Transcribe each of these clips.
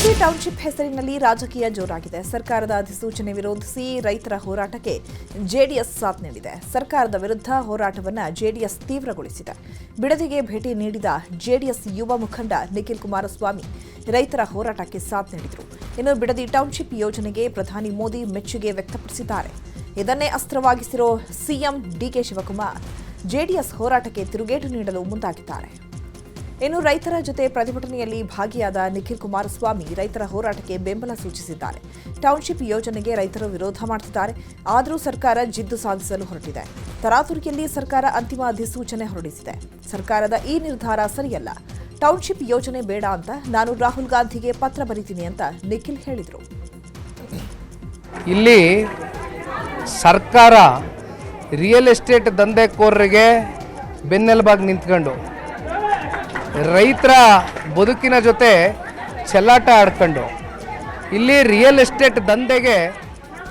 Bidadi township ಹೆಸರಿನಲ್ಲಿ ರಾಜಕೀಯ ಜೋರಾಗಿದೆ. ಸರ್ಕಾರದ ಅಧಿಸೂಚನೆ ವಿರೋಧಿಸಿ ರೈತರ ಹೋರಾಟಕ್ಕೆ ಜೆಡಿಎಸ್ ಸಾಥ್ ನೀಡಿದೆ. ಸರ್ಕಾರದ ವಿರುದ್ಧ ಹೋರಾಟವನ್ನು ಜೆಡಿಎಸ್ ತೀವ್ರಗೊಳಿಸಿದೆ. ಬಿಡದಿಗೆ ಭೇಟಿ ನೀಡಿದ ಜೆಡಿಎಸ್ ಯುವ ಮುಖಂಡ ನಿಖಿಲ್ ಕುಮಾರಸ್ವಾಮಿ ರೈತರ ಹೋರಾಟಕ್ಕೆ ಸಾಥ್ ನೀಡಿದರು. ಇನ್ನು ಬಿಡದಿ ಟೌನ್ಶಿಪ್ ಯೋಜನೆಗೆ ಪ್ರಧಾನಿ ಮೋದಿ ಮೆಚ್ಚುಗೆ ವ್ಯಕ್ತಪಡಿಸಿದ್ದಾರೆ. ಇದನ್ನೇ ಅಸ್ತ್ರವಾಗಿಸಿರೋ ಸಿಎಂ ಡಿಕೆ ಶಿವಕುಮಾರ್ ಜೆಡಿಎಸ್ ಹೋರಾಟಕ್ಕೆ ತಿರುಗೇಟು ನೀಡಲು ಮುಂದಾಗಿದ್ದಾರೆ. ಇನ್ನು ರೈತರ ಜೊತೆ ಪ್ರತಿಭಟನೆಯಲ್ಲಿ ಭಾಗಿಯಾದ ನಿಖಿಲ್ ಕುಮಾರಸ್ವಾಮಿ ರೈತರ ಹೋರಾಟಕ್ಕೆ ಬೆಂಬಲ ಸೂಚಿಸಿದ್ದಾರೆ. ಟೌನ್ಶಿಪ್ ಯೋಜನೆಗೆ ರೈತರು ವಿರೋಧ ಮಾಡುತ್ತಿದ್ದಾರೆ. ಆದರೂ ಸರ್ಕಾರ ಜಿದ್ದು ಸಾಧಿಸಲು ಹೊರಟಿದೆ. ತರಾತುರಿಯಲ್ಲಿ ಸರ್ಕಾರ ಅಂತಿಮ ಅಧಿಸೂಚನೆ ಹೊರಡಿಸಿದೆ. ಸರ್ಕಾರದ ಈ ನಿರ್ಧಾರ ಸರಿಯಲ್ಲ. ಟೌನ್ಶಿಪ್ ಯೋಜನೆ ಬೇಡ ಅಂತ ನಾನು ರಾಹುಲ್ ಗಾಂಧಿಗೆ ಪತ್ರ ಬರೀತೀನಿ ಅಂತ ನಿಖಿಲ್ ಹೇಳಿದರು. ಇಲ್ಲಿ ಸರ್ಕಾರ ರಿಯಲ್ ಎಸ್ಟೇಟ್ ದಂಧೆಕೋರರಿಗೆ ಬೆನ್ನೆಲುಬಾಗಿ ನಿಂತ್ಕೊಂಡು ರೈತರ ಬದುಕಿನ ಜೊತೆ ಚೆಲ್ಲಾಟ ಆಡ್ಕೊಂಡು ಇಲ್ಲಿ ರಿಯಲ್ ಎಸ್ಟೇಟ್ ದಂಧೆಗೆ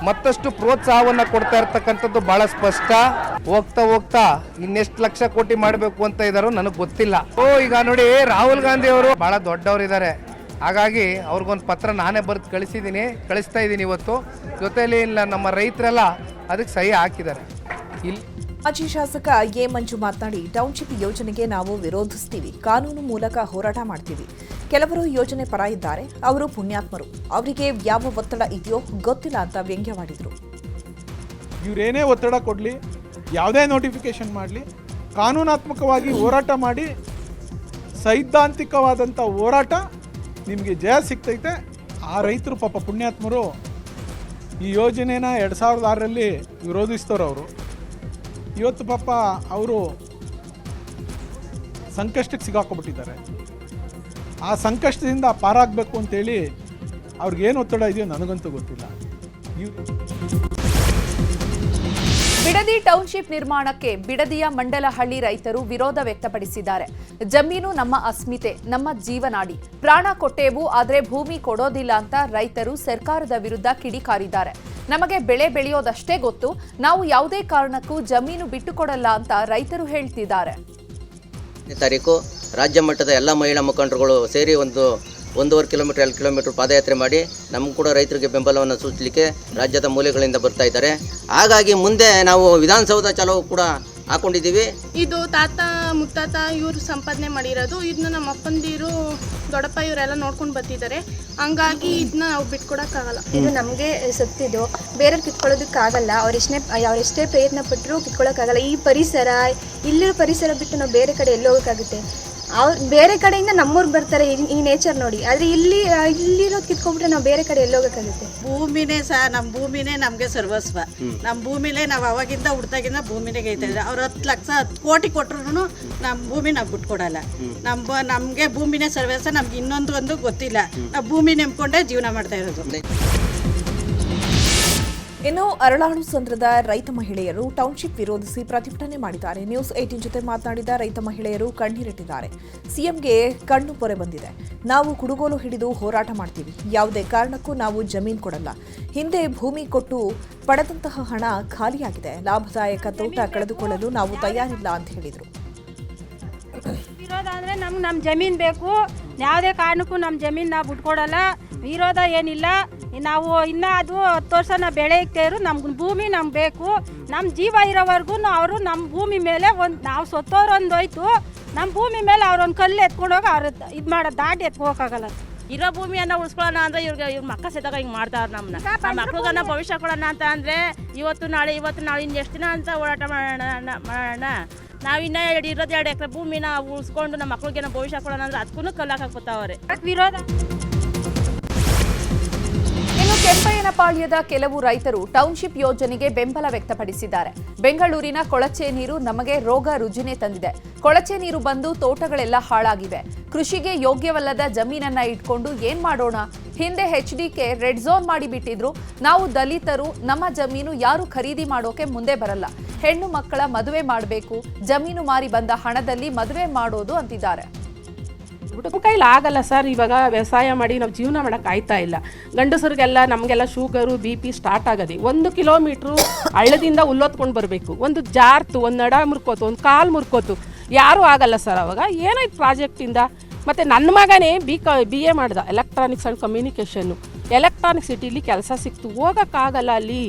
ಮತ್ತಷ್ಟು ಪ್ರೋತ್ಸಾಹವನ್ನು ಕೊಡ್ತಾ ಇರ್ತಕ್ಕಂಥದ್ದು ಭಾಳ ಸ್ಪಷ್ಟ. ಹೋಗ್ತಾ ಹೋಗ್ತಾ ಇನ್ನೆಷ್ಟು ಲಕ್ಷ ಕೋಟಿ ಮಾಡಬೇಕು ಅಂತ ಇದ್ದಾರೋ ನನಗೆ ಗೊತ್ತಿಲ್ಲ. ಈಗ ನೋಡಿ, ರಾಹುಲ್ ಗಾಂಧಿ ಅವರು ಭಾಳ ದೊಡ್ಡವರಿದ್ದಾರೆ. ಹಾಗಾಗಿ ಅವ್ರಿಗೊಂದು ಪತ್ರ ನಾನೇ ಬರೆದು ಕಳಿಸ್ತಾ ಇದ್ದೀನಿ ಇವತ್ತು. ಜೊತೆಯಲ್ಲಿ ಇಲ್ಲ ನಮ್ಮ ರೈತರೆಲ್ಲ ಅದಕ್ಕೆ ಸಹಿ ಹಾಕಿದ್ದಾರೆ. ಇಲ್ಲಿ ಮಾಜಿ ಶಾಸಕ ಎ ಮಂಜು ಮಾತನಾಡಿ, ಟೌನ್ಶಿಪ್ ಯೋಜನೆಗೆ ನಾವು ವಿರೋಧಿಸ್ತೀವಿ, ಕಾನೂನು ಮೂಲಕ ಹೋರಾಟ ಮಾಡ್ತೀವಿ. ಕೆಲವರು ಯೋಜನೆ ಪರ ಇದ್ದಾರೆ, ಅವರು ಪುಣ್ಯಾತ್ಮರು, ಅವರಿಗೆ ಯಾವ ಒತ್ತಡ ಇದೆಯೋ ಗೊತ್ತಿಲ್ಲ ಅಂತ ವ್ಯಂಗ್ಯವಾಡಿದರು. ಇವರೇನೇ ಒತ್ತಡ ಕೊಡಲಿ, ಯಾವುದೇ ನೋಟಿಫಿಕೇಶನ್ ಮಾಡಲಿ, ಕಾನೂನಾತ್ಮಕವಾಗಿ ಹೋರಾಟ ಮಾಡಿ ಸೈದ್ಧಾಂತಿಕವಾದಂಥ ಹೋರಾಟ ನಿಮಗೆ ಜಯ ಸಿಗ್ತೈತೆ. ಆ ರೈತರು ಪಾಪ ಪುಣ್ಯಾತ್ಮರು ಈ ಯೋಜನೆನ 2006ರಲ್ಲಿ ವಿರೋಧಿಸ್ತವ್ರು. ಅವರು ಇವತ್ತು ಪಾಪ ಅವರು ಸಂಕಷ್ಟಕ್ಕೆ ಸಿಗಾಕೊಬಿಟ್ಟಿದ್ದಾರೆ. ಆ ಸಂಕಷ್ಟದಿಂದ ಪಾರಾಗಬೇಕು ಅಂತೇಳಿ ಅವ್ರಿಗೇನು ಒತ್ತಡ ಇದೆಯೋ ನನಗಂತೂ ಗೊತ್ತಿಲ್ಲ. ಬಿಡದಿ ಟೌನ್ಶಿಪ್ ನಿರ್ಮಾಣಕ್ಕೆ ಬಿಡದಿಯ ಮಂಡಲಹಳ್ಳಿ ರೈತರು ವಿರೋಧ ವ್ಯಕ್ತಪಡಿಸಿದ್ದಾರೆ. ಜಮೀನು ನಮ್ಮ ಅಸ್ಮಿತೆ, ನಮ್ಮ ಜೀವನಾಡಿ, ಪ್ರಾಣ ಕೊಟ್ಟೇವು, ಆದರೆ ಭೂಮಿ ಕೊಡೋದಿಲ್ಲ ಅಂತ ರೈತರು ಸರ್ಕಾರದ ವಿರುದ್ಧ ಕಿಡಿಕಾರಿದ್ದಾರೆ. ನಮಗೆ ಬೆಳೆ ಬೆಳೆಯೋದಷ್ಟೇ ಗೊತ್ತು, ನಾವು ಯಾವುದೇ ಕಾರಣಕ್ಕೂ ಜಮೀನು ಬಿಟ್ಟುಕೊಡಲ್ಲ ಅಂತ ರೈತರು ಹೇಳ್ತಿದ್ದಾರೆ. ತಾರೀಕು ರಾಜ್ಯ ಮಟ್ಟದ ಎಲ್ಲ ಮಹಿಳಾ ಮುಖಂಡರುಗಳು ಸೇರಿ 1.5 ಕಿಲೋಮೀಟರ್ 2 ಕಿಲೋಮೀಟರ್ ಪಾದಯಾತ್ರೆ ಮಾಡಿ ನಮಗೂ ಕೂಡ ರೈತರಿಗೆ ಬೆಂಬಲವನ್ನು ಸೂಚಿಸಲಿಕ್ಕೆ ರಾಜ್ಯದ ಮೂಲೆಗಳಿಂದ ಬರ್ತಾ ಇದ್ದಾರೆ. ಹಾಗಾಗಿ ಮುಂದೆ ನಾವು ವಿಧಾನಸೌಧ ಚಾಲೂ ಕೂಡ ಹಾಕೊಂಡಿದ್ದೀವಿ. ಇದು ತಾತ ಮುತ್ತಾತ ಇವರು ಸಂಪಾದನೆ ಮಾಡಿರೋದು. ಇದನ್ನ ನಮ್ಮ ಅಪ್ಪಂದಿರು ದೊಡ್ಡಪ್ಪ ಇವರೆಲ್ಲ ನೋಡ್ಕೊಂಡು ಬರ್ತಿದ್ದಾರೆ. ಹಂಗಾಗಿ ಇದನ್ನ ನಾವು ಬಿಟ್ಕೊಡೋಕ್ಕಾಗಲ್ಲ. ಇದು ನಮಗೆ ಸತ್ತಿದ್ದು, ಬೇರೆಯವ್ರು ಕಿತ್ಕೊಳ್ಳೋದಕ್ಕಾಗಲ್ಲ. ಅವರೆಷ್ಟೇ ಪ್ರಯತ್ನ ಪಟ್ಟರು ಕಿತ್ಕೊಳ್ಳೋಕ್ಕಾಗಲ್ಲ. ಈ ಪರಿಸರ, ಇಲ್ಲಿರೋ ಪರಿಸರ ಬಿಟ್ಟು ನಾವು ಬೇರೆ ಕಡೆ ಎಲ್ಲಿ ಹೋಗೋಕ್ಕಾಗುತ್ತೆ? ಅವ್ರು ಬೇರೆ ಕಡೆಯಿಂದ ನಮ್ಮೂರ್ಗೆ ಬರ್ತಾರೆ ಈ ನೇಚರ್ ನೋಡಿ. ಆದರೆ ಇಲ್ಲಿರೋದು ಕಿತ್ಕೊಂಡ್ಬಿಟ್ರೆ ನಾವು ಬೇರೆ ಕಡೆ ಎಲ್ಲಿ ಹೋಗೋಕ್ಕಾಗುತ್ತೆ? ಭೂಮಿನೇ ನಮ್ಮ ಭೂಮಿನೇ ನಮಗೆ ಸರ್ವಸ್ವ. ನಮ್ಮ ಭೂಮಿಲೇ ನಾವು ಅವಾಗಿಂದ ಹುಡ್ತಾಗಿಂದ ಭೂಮಿನೇ ಗೈತಾ ಇದ್ದಾರೆ. ಅವ್ರು 10 ಲಕ್ಷ 10 ಕೋಟಿ ಕೊಟ್ಟರು ನಮ್ಮ ಭೂಮಿ ನಾವು ಬಿಟ್ಕೊಡಲ್ಲ. ನಮಗೆ ಭೂಮಿನೇ ಸರ್ವಸ್ವ. ನಮ್ಗೆ ಇನ್ನೊಂದು ಗೊತ್ತಿಲ್ಲ. ನಾವು ಭೂಮಿ ನೆಮ್ಕೊಂಡೇ ಜೀವನ ಮಾಡ್ತಾ ಇರೋದು. ಇನ್ನು ಅರಳಾಳು ಸಂದ್ರದ ರೈತ ಮಹಿಳೆಯರು ಟೌನ್ಶಿಪ್ ವಿರೋಧಿಸಿ ಪ್ರತಿಭಟನೆ ಮಾಡಿದ್ದಾರೆ. ನ್ಯೂಸ್ 18 ಜೊತೆ ಮಾತನಾಡಿದ ರೈತ ಮಹಿಳೆಯರು ಕಣ್ಣೀರಿಟ್ಟಿದ್ದಾರೆ. ಸಿಎಂಗೆ ಕಣ್ಣು ಪೊರೆ ಬಂದಿದೆ. ನಾವು ಕುಡುಗೋಲು ಹಿಡಿದು ಹೋರಾಟ ಮಾಡ್ತೀವಿ. ಯಾವುದೇ ಕಾರಣಕ್ಕೂ ನಾವು ಜಮೀನು ಕೊಡಲ್ಲ. ಹಿಂದೆ ಭೂಮಿ ಕೊಟ್ಟು ಪಡೆದಂತಹ ಹಣ ಖಾಲಿಯಾಗಿದೆ. ಲಾಭದಾಯಕ ತೋಟ ಕಳೆದುಕೊಳ್ಳಲು ನಾವು ತಯಾರಿಲ್ಲ ಅಂತ ಹೇಳಿದರು. ವಿರೋಧ ಅಂದರೆ ನಮ್ಮ ಜಮೀನು ಬೇಕು. ಯಾವುದೇ ಕಾರಣಕ್ಕೂ ನಮ್ಮ ಜಮೀನು ನಾವು ಬಿಟ್ಕೊಡಲ್ಲ. ವಿರೋಧ ಏನಿಲ್ಲ. ನಾವು ಇನ್ನೂ ಅದು 10 ವರ್ಷ ನಾವು ಬೆಳೆ ಇಕ್ತೇರು. ನಮ್ಗೆ ಭೂಮಿ ನಮ್ಗೆ ಬೇಕು. ನಮ್ಮ ಜೀವ ಇರೋವರೆಗೂ ಅವರು ನಮ್ಮ ಭೂಮಿ ಮೇಲೆ ನಾವು ಸತ್ತೋರೊಂದು ಹೋಯ್ತು. ನಮ್ಮ ಭೂಮಿ ಮೇಲೆ ಅವ್ರೊಂದು ಕಲ್ಲು ಎತ್ಕೊಂಡೋಗಿ ಅವ್ರು ಇದು ಮಾಡೋದು ದಾಟಿ ಎತ್ಕೋಕ್ಕಾಗಲ್ಲ. ಇರೋ ಭೂಮಿಯನ್ನು ಉಳಿಸ್ಕೊಳ್ಳೋಣ ಅಂದರೆ ಇವ್ರ ಮಕ್ಕ ಸೆದಾಗ ಹಿಂಗೆ ಮಾಡ್ತಾರೆ. ನಮ್ಮ ಮಕ್ಳಿಗನ್ನ ಭವಿಷ್ಯ ಕೊಡೋಣ ಅಂತ ಅಂದರೆ ಇವತ್ತು ನಾಳೆ ಇನ್ನು ಎಷ್ಟು ದಿನ ಅಂತ ಹೋರಾಟ ಮಾಡೋಣ. ನಾವಿನ್ನ ಇರೋದು 2 ಎಕರೆ ಭೂಮಿನ ಉಳಿಸ್ಕೊಂಡು ನಮ್ಮ ಮಕ್ಳಿಗೆ ಭವಿಷ್ಯ ಕೊಡೋಣ ಅಂದರೆ ಅದಕ್ಕೂ ಕಲ್ಲಾಕತ್ತಾವ್ರೆ ವಿರೋಧ. ಇನ್ನು ಕೆಂಪಯ್ಯನಪಾಳ್ಯದ ಕೆಲವು ರೈತರು ಟೌನ್ಶಿಪ್ ಯೋಜನೆಗೆ ಬೆಂಬಲ ವ್ಯಕ್ತಪಡಿಸಿದ್ದಾರೆ. ಬೆಂಗಳೂರಿನ ಕೊಳಚೆ ನೀರು ನಮಗೆ ರೋಗ ರುಜಿನೆ ತಂದಿದೆ. ಕೊಳಚೆ ನೀರು ಬಂದು ತೋಟಗಳೆಲ್ಲ ಹಾಳಾಗಿವೆ. ಕೃಷಿಗೆ ಯೋಗ್ಯವಲ್ಲದ ಜಮೀನನ್ನ ಇಟ್ಕೊಂಡು ಏನ್ ಮಾಡೋಣ? ಹಿಂದೆ HDK ರೆಡ್ ಝೋನ್ ಮಾಡಿಬಿಟ್ಟಿದ್ರು. ನಾವು ದಲಿತರು, ನಮ್ಮ ಜಮೀನು ಯಾರು ಖರೀದಿ ಮಾಡೋಕೆ ಮುಂದೆ ಬರಲ್ಲ. ಹೆಣ್ಣು ಮಕ್ಕಳ ಮದುವೆ ಮಾಡಬೇಕು, ಜಮೀನು ಮಾರಿ ಬಂದ ಹಣದಲ್ಲಿ ಮದುವೆ ಮಾಡೋದು ಅಂತಿದ್ದಾರೆ. ನಮ್ಮ ಕೈಲಿ ಆಗಲ್ಲ ಸರ್. ಇವಾಗ ವ್ಯವಸಾಯ ಮಾಡಿ ನಾವು ಜೀವನ ಮಾಡೋಕೆ ಆಯ್ತಾ ಇಲ್ಲ. ಗಂಡಸರಿಗೆಲ್ಲ ನಮಗೆಲ್ಲ ಶುಗರು BP ಸ್ಟಾರ್ಟ್ ಆಗೋದು. 1 ಕಿಲೋಮೀಟ್ರು ಹಳ್ಳದಿಂದ ಹುಲ್ಲೊತ್ಕೊಂಡು ಬರಬೇಕು. ಒಂದು ಜಾರ್ತು, ಒಂದು ನಡ ಮುರ್ಕೋತು, ಒಂದು ಕಾಲು ಮುರ್ಕೋತು, ಯಾರೂ ಆಗಲ್ಲ ಸರ್. ಅವಾಗ ಏನಾಯ್ತು ಪ್ರಾಜೆಕ್ಟಿಂದ ಮತ್ತು ನನ್ನ ಮಗನೇ BA ಮಾಡ್ದ ಎಲೆಕ್ಟ್ರಾನಿಕ್ಸ್ ಆ್ಯಂಡ್ ಕಮ್ಯುನಿಕೇಷನ್ನು. ಎಲೆಕ್ಟ್ರಾನಿಕ್ ಸಿಟಿಲಿ ಕೆಲಸ ಸಿಕ್ತು, ಹೋಗೋಕ್ಕಾಗಲ್ಲ ಅಲ್ಲಿ.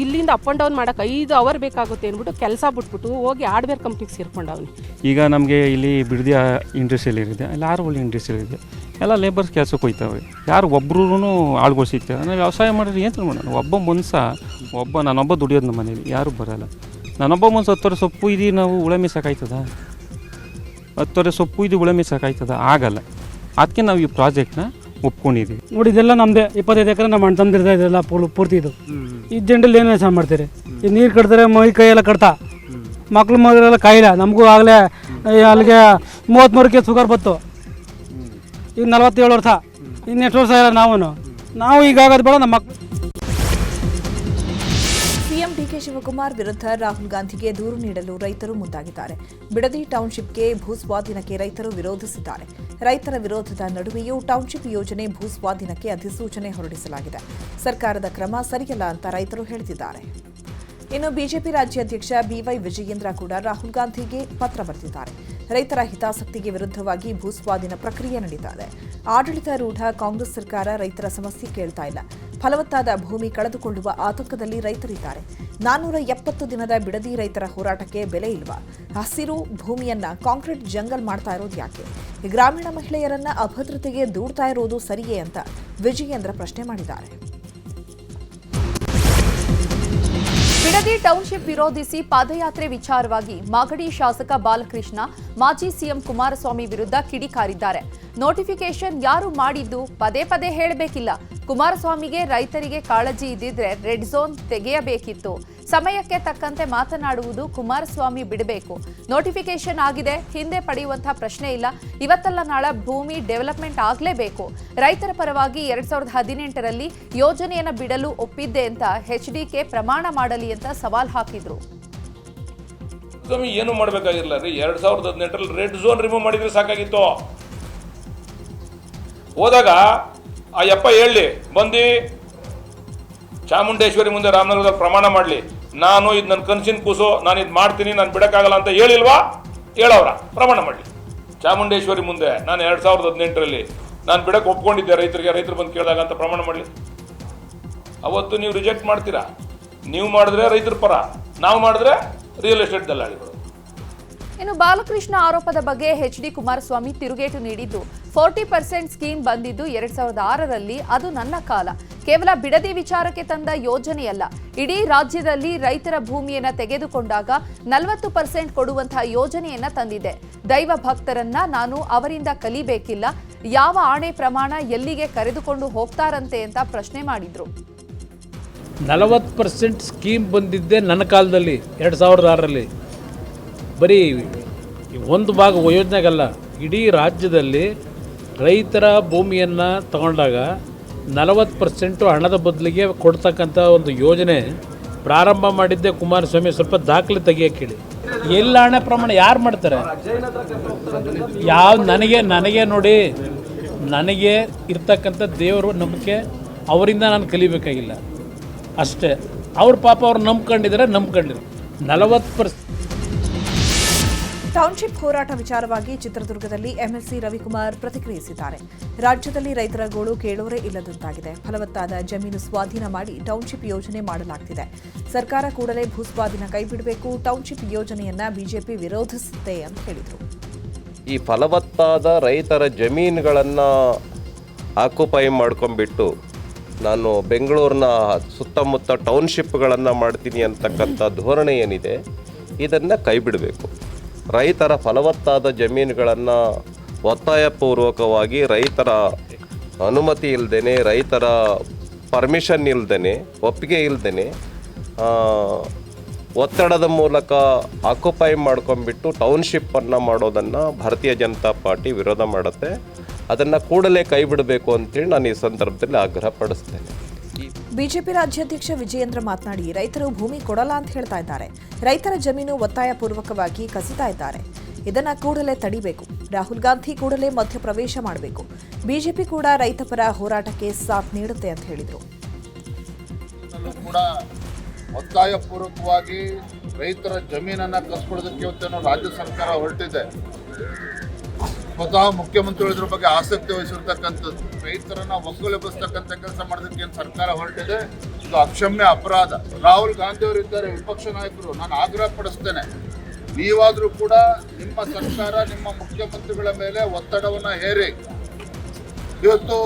ಇಲ್ಲಿಂದ ಅಪ್ ಆ್ಯಂಡ್ ಡೌನ್ ಮಾಡೋಕ್ಕೆ 5 ಅವರ್ ಬೇಕಾಗುತ್ತೆ ಅಂದ್ಬಿಟ್ಟು ಕೆಲಸ ಬಿಟ್ಬಿಟ್ಟು ಹೋಗಿ ಹಾರ್ಡ್ವೇರ್ ಕಂಪ್ನಿಗೆ ಸೇರ್ಕೊಂಡವನು. ಈಗ ನಮಗೆ ಇಲ್ಲಿ ಬಿಡದಿ ಇಂಡಸ್ಟ್ರಿಯಲ್ ಇದೆ, ಅಲ್ಲಿ ಆರೋವಳ್ಳಿ ಇಂಡಸ್ಟ್ರಿಯಲ್ ಇದೆ, ಎಲ್ಲ ಲೇಬರ್ಸ್ ಕೆಲಸಕ್ಕೆ ಹೋಯ್ತವೆ. ಯಾರು ಒಬ್ಬರೂ ಆಳುಗಳು ಸಿಗ್ತಾರೆ. ನಾವು ವ್ಯವಸಾಯ ಮಾಡಿದ್ರೆ ಏನು ಮಾಡೋಣ? ನಾನೊಬ್ಬ ದುಡಿಯೋದು ನಮ್ಮ ಮನೇಲಿ, ಯಾರೂ ಬರೋಲ್ಲ. ನಾನೊಬ್ಬ ಮನ್ಸು 10 ವರ್ಷ ಸೊಪ್ಪು ಇದು ನಾವು ಉಳಮೆ ಸಾಕಾಯ್ತದ? 10 ವರ್ಷ ಸೊಪ್ಪು ಇದು ಉಳಮೆ ಸಾಕಾಯ್ತದ? ಆಗಲ್ಲ. ಅದಕ್ಕೆ ನಾವು ಈ ಪ್ರಾಜೆಕ್ಟ್ನ ಒಪ್ಕೊಂಡಿದ್ದೀವಿ. ನೋಡಿ, ಇದೆಲ್ಲ ನಮ್ಮದೇ 25 ಎಕರೆ ನಮ್ಮ ಅಣ್ಣ ತಂದಿರ್ತಾ ಇದೆಲ್ಲ ಪೂರ್ತಿ ಇದು. ಈ ಜಂಡಲ್ಲಿ ಏನು ಕೆಲಸ ಮಾಡ್ತೀರಿ? ಈ ನೀರು ಕಟ್ತಾರೆ, ಮೈ ಕೈಯೆಲ್ಲ ಕಟ್ತಾ, ಮಗಳೆಲ್ಲ ಕಾಯಿಲ್ಲ. ನಮಗೂ ಆಗಲೇ ಅಲ್ಲಿಗೆ 33ಕ್ಕೆ ಶುಗರ್ ಬತ್ತು. ಈಗ 47 ವರ್ಷ, ಇನ್ನು ಎಷ್ಟು ವರ್ಷ ಇಲ್ಲ ನಾವು ಈಗ ಆಗೋದು ಬೇಡ ನಮ್ಮ ಮಕ್ಕಳು. ಸಿಎಂ ಡಿಕೆ ಶಿವಕುಮಾರ್ ವಿರುದ್ಧ ರಾಹುಲ್ ಗಾಂಧಿಗೆ ದೂರು ನೀಡಲು ರೈತರು ಮುಂದಾಗಿದ್ದಾರೆ. ಬಿಡದಿ ಟೌನ್ಶಿಪ್ಗೆ ಭೂಸ್ವಾಧೀನಕ್ಕೆ ರೈತರು ವಿರೋಧಿಸಿದ್ದಾರೆ. ರೈತರ ವಿರೋಧದ ನಡುವೆಯೂ ಟೌನ್ಶಿಪ್ ಯೋಜನೆ ಭೂಸ್ವಾಧೀನಕ್ಕೆ ಅಧಿಸೂಚನೆ ಹೊರಡಿಸಲಾಗಿದೆ. ಸರ್ಕಾರದ ಕ್ರಮ ಸರಿಯಲ್ಲ ಅಂತ ರೈತರು ಹೇಳ್ತಿದ್ದಾರೆ. ಇನ್ನು ಬಿಜೆಪಿ ರಾಜ್ಯಾಧ್ಯಕ್ಷ ಬಿವೈ ವಿಜಯೇಂದ್ರ ಕೂಡ ರಾಹುಲ್ ಗಾಂಧಿಗೆ ಪತ್ರ ಬರೆದಿದ್ದಾರೆ. ರೈತರ ಹಿತಾಸಕ್ತಿಗೆ ವಿರುದ್ಧವಾಗಿ ಭೂಸ್ವಾಧೀನ ಪ್ರಕ್ರಿಯೆ ನಡೀತಾ ಇದೆ. ಆಡಳಿತಾರೂಢ ಕಾಂಗ್ರೆಸ್ ಸರ್ಕಾರ ರೈತರ ಸಮಸ್ಯೆ ಕೇಳ್ತಾ ಇಲ್ಲ. ಫಲವತ್ತಾದ ಭೂಮಿ ಕಳೆದುಕೊಳ್ಳುವ ಆತಂಕದಲ್ಲಿ ರೈತರಿದ್ದಾರೆ. 470 ದಿನದ ಬಿಡದಿ ರೈತರ ಹೋರಾಟಕ್ಕೆ ಬೆಲೆ ಇಲ್ವಾ? ಹಸಿರು ಭೂಮಿಯನ್ನ ಕಾಂಕ್ರೀಟ್ ಜಂಗಲ್ ಮಾಡ್ತಾ ಇರೋದು ಯಾಕೆ? ಗ್ರಾಮೀಣ ಮಹಿಳೆಯರನ್ನ ಅಭದ್ರತೆಗೆ ದೂಡ್ತಾ ಇರೋದು ಸರಿಯೇ ಅಂತ ವಿಜಯೇಂದ್ರ ಪ್ರಶ್ನೆ ಮಾಡಿದ್ದಾರೆ. ಬಿಡದಿ ಟೌನ್ಶಿಪ್ ವಿರೋಧಿಸಿ ಪಾದಯಾತ್ರೆ ವಿಚಾರವಾಗಿ ಮಾಗಡಿ ಶಾಸಕ ಬಾಲಕೃಷ್ಣ ಮಾಜಿ ಸಿಎಂ ಕುಮಾರಸ್ವಾಮಿ ವಿರುದ್ಧ ಕಿಡಿಕಾರಿದ್ದಾರೆ. ನೋಟಿಫಿಕೇಶನ್ ಯಾರು ಮಾಡಿದ್ದು ಪದೇ ಪದೇ ಹೇಳಬೇಕಿಲ್ಲ. ಕುಮಾರಸ್ವಾಮಿಗೆ ರೈತರಿಗೆ ಕಾಳಜಿ ಇದ್ದಿದ್ರೆ ರೆಡ್ ಝೋನ್ ತೆಗೆಯಬೇಕಿತ್ತು. ಸಮಯಕ್ಕೆ ತಕ್ಕಂತೆ ಮಾತನಾಡುವುದು ಕುಮಾರಸ್ವಾಮಿ ಬಿಡಬೇಕು. ನೋಟಿಫಿಕೇಶನ್ ಆಗಿದೆ, ಹಿಂದೆ ಪಡೆಯುವಂತಹ ಪ್ರಶ್ನೆ ಇಲ್ಲ. ಇವತ್ತಲ್ಲ ನಾಳೆ ಭೂಮಿ ಡೆವಲಪ್ಮೆಂಟ್ ಆಗಲೇಬೇಕು. ರೈತರ ಪರವಾಗಿ 2018ರಲ್ಲಿ ಯೋಜನೆಯನ್ನು ಬಿಡಲು ಒಪ್ಪಿದ್ದೆ ಅಂತ HDK ಪ್ರಮಾಣ ಮಾಡಲಿ ಅಂತ ಸವಾಲ್ ಹಾಕಿದ್ರು. ಏನು ಮಾಡಬೇಕಾಗಿಲ್ಲ ರೀ. 2018ರಲ್ಲಿ ರೆಡ್ ಝೋನ್ ರಿಮೂವ್ ಮಾಡಿದ್ರೆ ಸಾಕಾಗಿತ್ತು. ಹೋದಾಗ ಆ ಯಪ್ಪ ಹೇಳಿ ಬಂದು ಚಾಮುಂಡೇಶ್ವರಿ ಮುಂದೆ ರಾಮನಗರದಲ್ಲಿ ಪ್ರಮಾಣ ಮಾಡಲಿ, ನಾನು ಇದು ನನ್ನ ಕನಸಿನ ಕೂಸು, ನಾನು ಇದು ಮಾಡ್ತೀನಿ, ನಾನು ಬಿಡೋಕ್ಕಾಗಲ್ಲ ಅಂತ ಹೇಳಿಲ್ವಾ? ಹೇಳವ್ರ ಪ್ರಮಾಣ ಮಾಡಲಿ ಚಾಮುಂಡೇಶ್ವರಿ ಮುಂದೆ. ನಾನು 2018ರಲ್ಲಿ ನಾನು ಬಿಡಕ್ಕೆ ಒಪ್ಕೊಂಡಿದ್ದೆ ರೈತರು ಬಂದು ಕೇಳಿದಾಗ ಅಂತ ಪ್ರಮಾಣ ಮಾಡಲಿ. ಅವತ್ತು ನೀವು ರಿಜೆಕ್ಟ್ ಮಾಡ್ತೀರಾ. ನೀವು ಮಾಡಿದ್ರೆ ರೈತರ ಪರ, ನಾವು ಮಾಡಿದ್ರೆ ರಿಯಲ್ ಎಸ್ಟೇಟ್ ದಲ್ಲಾಳಿಗಳು. ಇನ್ನು ಬಾಲಕೃಷ್ಣ ಆರೋಪದ ಬಗ್ಗೆ HD ಕುಮಾರಸ್ವಾಮಿ ತಿರುಗೇಟು ನೀಡಿದ್ದು, 40% ಸ್ಕೀಮ್ ಬಂದಿದ್ದು 2006ರಲ್ಲಿ, ಅದು ನನ್ನ ಕಾಲ. ಕೇವಲ ಬಿಡದಿ ವಿಚಾರಕ್ಕೆ ತಂದ ಯೋಜನೆಯಲ್ಲ, ಇಡೀ ರಾಜ್ಯದಲ್ಲಿ ರೈತರ ಭೂಮಿಯನ್ನ ತೆಗೆದುಕೊಂಡಾಗ 40% ಕೊಡುವಂತಹ ಯೋಜನೆಯನ್ನ ತಂದಿದೆ. ದೈವ ಭಕ್ತರನ್ನ ನಾನು ಅವರಿಂದ ಕಲಿಬೇಕಿಲ್ಲ. ಯಾವ ಆಣೆ ಪ್ರಮಾಣ ಎಲ್ಲಿಗೆ ಕರೆದುಕೊಂಡು ಹೋಗ್ತಾರಂತೆ ಅಂತ ಪ್ರಶ್ನೆ ಮಾಡಿದ್ರು. 40% ಸ್ಕೀಮ್ ಬಂದಿದ್ದೆ ನನ್ನ ಕಾಲದಲ್ಲಿ 2006ರಲ್ಲಿ. ಬರೀ ಒಂದು ಭಾಗ ಯೋಜನೆಗಲ್ಲ, ಇಡೀ ರಾಜ್ಯದಲ್ಲಿ ರೈತರ ಭೂಮಿಯನ್ನು ತಗೊಂಡಾಗ 40% ಹಣದ ಬದಲಿಗೆ ಕೊಡ್ತಕ್ಕಂಥ ಒಂದು ಯೋಜನೆ ಪ್ರಾರಂಭ ಮಾಡಿದ್ದೆ ಕುಮಾರಸ್ವಾಮಿ. ಸ್ವಲ್ಪ ದಾಖಲೆ ತೆಗಿಯೋಕೆ ಹೇಳಿ. ಎಲ್ಲ ಹಣ ಪ್ರಮಾಣ ಯಾರು ಮಾಡ್ತಾರೆ? ನನಗೆ ನೋಡಿ, ನನಗೆ ಇರ್ತಕ್ಕಂಥ ದೇವರು ನಂಬಿಕೆ, ಅವರಿಂದ ನಾನು ಕಲಿಬೇಕಾಗಿಲ್ಲ ಅಷ್ಟೇ. ಅವ್ರ ಪಾಪ ಅವ್ರು ನಂಬ್ಕೊಂಡಿದ್ದಾರೆ. 40% ಟೌನ್ಶಿಪ್ ಹೋರಾಟ ವಿಚಾರವಾಗಿ ಚಿತ್ರದುರ್ಗದಲ್ಲಿ MLC ರವಿಕುಮಾರ್ ಪ್ರತಿಕ್ರಿಯಿಸಿದ್ದಾರೆ. ರಾಜ್ಯದಲ್ಲಿ ರೈತರ ಗೋಳು ಕೇಳೋರೇ ಇಲ್ಲದಂತಾಗಿದೆ. ಫಲವತ್ತಾದ ಜಮೀನು ಸ್ವಾಧೀನ ಮಾಡಿ ಟೌನ್ಶಿಪ್ ಯೋಜನೆ ಮಾಡಲಾಗ್ತಿದೆ. ಸರ್ಕಾರ ಕೂಡಲೇ ಭೂಸ್ವಾಧೀನ ಕೈಬಿಡಬೇಕು. ಟೌನ್ಶಿಪ್ ಯೋಜನೆಯನ್ನ ಬಿಜೆಪಿ ವಿರೋಧಿಸುತ್ತೆ ಅಂತ ಹೇಳಿದರು. ಈ ಫಲವತ್ತಾದ ರೈತರ ಜಮೀನುಗಳನ್ನು ಆಕ್ಯುಪೈ ಮಾಡ್ಕೊಂಡ್ಬಿಟ್ಟು ನಾನು ಬೆಂಗಳೂರಿನ ಸುತ್ತಮುತ್ತ ಟೌನ್ಶಿಪ್ಗಳನ್ನು ಮಾಡ್ತೀನಿ ಅಂತಕ್ಕಂಥ ಧೋರಣೆ ಏನಿದೆ, ಇದನ್ನು ಕೈಬಿಡಬೇಕು. ರೈತರ ಫಲವತ್ತಾದ ಜಮೀನುಗಳನ್ನು ಒತ್ತಾಯಪೂರ್ವಕವಾಗಿ ರೈತರ ಅನುಮತಿ ಇಲ್ಲದೇ, ರೈತರ ಪರ್ಮಿಷನ್ ಇಲ್ಲದೇ, ಒಪ್ಪಿಗೆ ಇಲ್ಲದೇ ಒತ್ತಡದ ಮೂಲಕ ಆಕ್ಯುಪೈ ಮಾಡ್ಕೊಂಡ್ಬಿಟ್ಟು ಟೌನ್ಶಿಪ್ಪನ್ನು ಮಾಡೋದನ್ನು ಭಾರತೀಯ ಜನತಾ ಪಾರ್ಟಿ ವಿರೋಧ ಮಾಡುತ್ತೆ. ಅದನ್ನು ಕೂಡಲೇ ಕೈ ಬಿಡಬೇಕು ಅಂತೇಳಿ ನಾನು ಈ ಸಂದರ್ಭದಲ್ಲಿ ಆಗ್ರಹ ಪಡಿಸ್ತೇನೆ. ಬಿಜೆಪಿ ರಾಜ್ಯಾಧ್ಯಕ್ಷ ವಿಜಯೇಂದ್ರ ಮಾತನಾಡಿ, ರೈತರು ಭೂಮಿ ಕೊಡಲ್ಲ ಅಂತ ಹೇಳ್ತಾ ಇದ್ದಾರೆ. ರೈತರ ಜಮೀನು ಒತ್ತಾಯಪೂರ್ವಕವಾಗಿ ಕಸಿತಾ ಇದ್ದಾರೆ. ಇದನ್ನ ಕೂಡಲೇ ತಡಿಬೇಕು. ರಾಹುಲ್ ಗಾಂಧಿ ಕೂಡಲೇ ಮಧ್ಯಪ್ರವೇಶ ಮಾಡಬೇಕು. ಬಿಜೆಪಿ ಕೂಡ ರೈತ ಪರ ಹೋರಾಟಕ್ಕೆ ಸಾಥ್ ನೀಡುತ್ತೆ ಅಂತ ಹೇಳಿದರು. ಒತ್ತಾಯಪೂರ್ವಕವಾಗಿ ರೈತರ ಜಮೀನನ್ನು ಕಸ್ಕೊಳ್ಳೋದಕ್ಕೆ ಇವತ್ತೇನೋ ರಾಜ್ಯ ಸರ್ಕಾರ ಹೊರಟಿದೆ. ಸ್ವತಃ ಮುಖ್ಯಮಂತ್ರಿಗಳು ಇದ್ರ ಬಗ್ಗೆ ಆಸಕ್ತಿ ವಹಿಸಿರ್ತಕ್ಕಂಥದ್ದು. ರೈತರನ್ನ ಒಗ್ಗೂಡಿಸ್ತಕ್ಕಂಥ ಕೆಲಸ ಮಾಡೋದಕ್ಕೆ ಏನು ಸರ್ಕಾರ ಹೊರಟಿದೆ, ಇದು ಅಕ್ಷಮ್ಯ ಅಪರಾಧ. ರಾಹುಲ್ ಗಾಂಧಿ ಅವರು ಇದ್ದಾರೆ ವಿಪಕ್ಷ ನಾಯಕರು, ನಾನು ಆಗ್ರಹ ಪಡಿಸ್ತೇನೆ, ನೀವಾದರೂ ಕೂಡ ನಿಮ್ಮ ಸರ್ಕಾರ ನಿಮ್ಮ ಮುಖ್ಯಮಂತ್ರಿಗಳ ಮೇಲೆ ಒತ್ತಡವನ್ನು ಹೇರಿ ಇವತ್ತು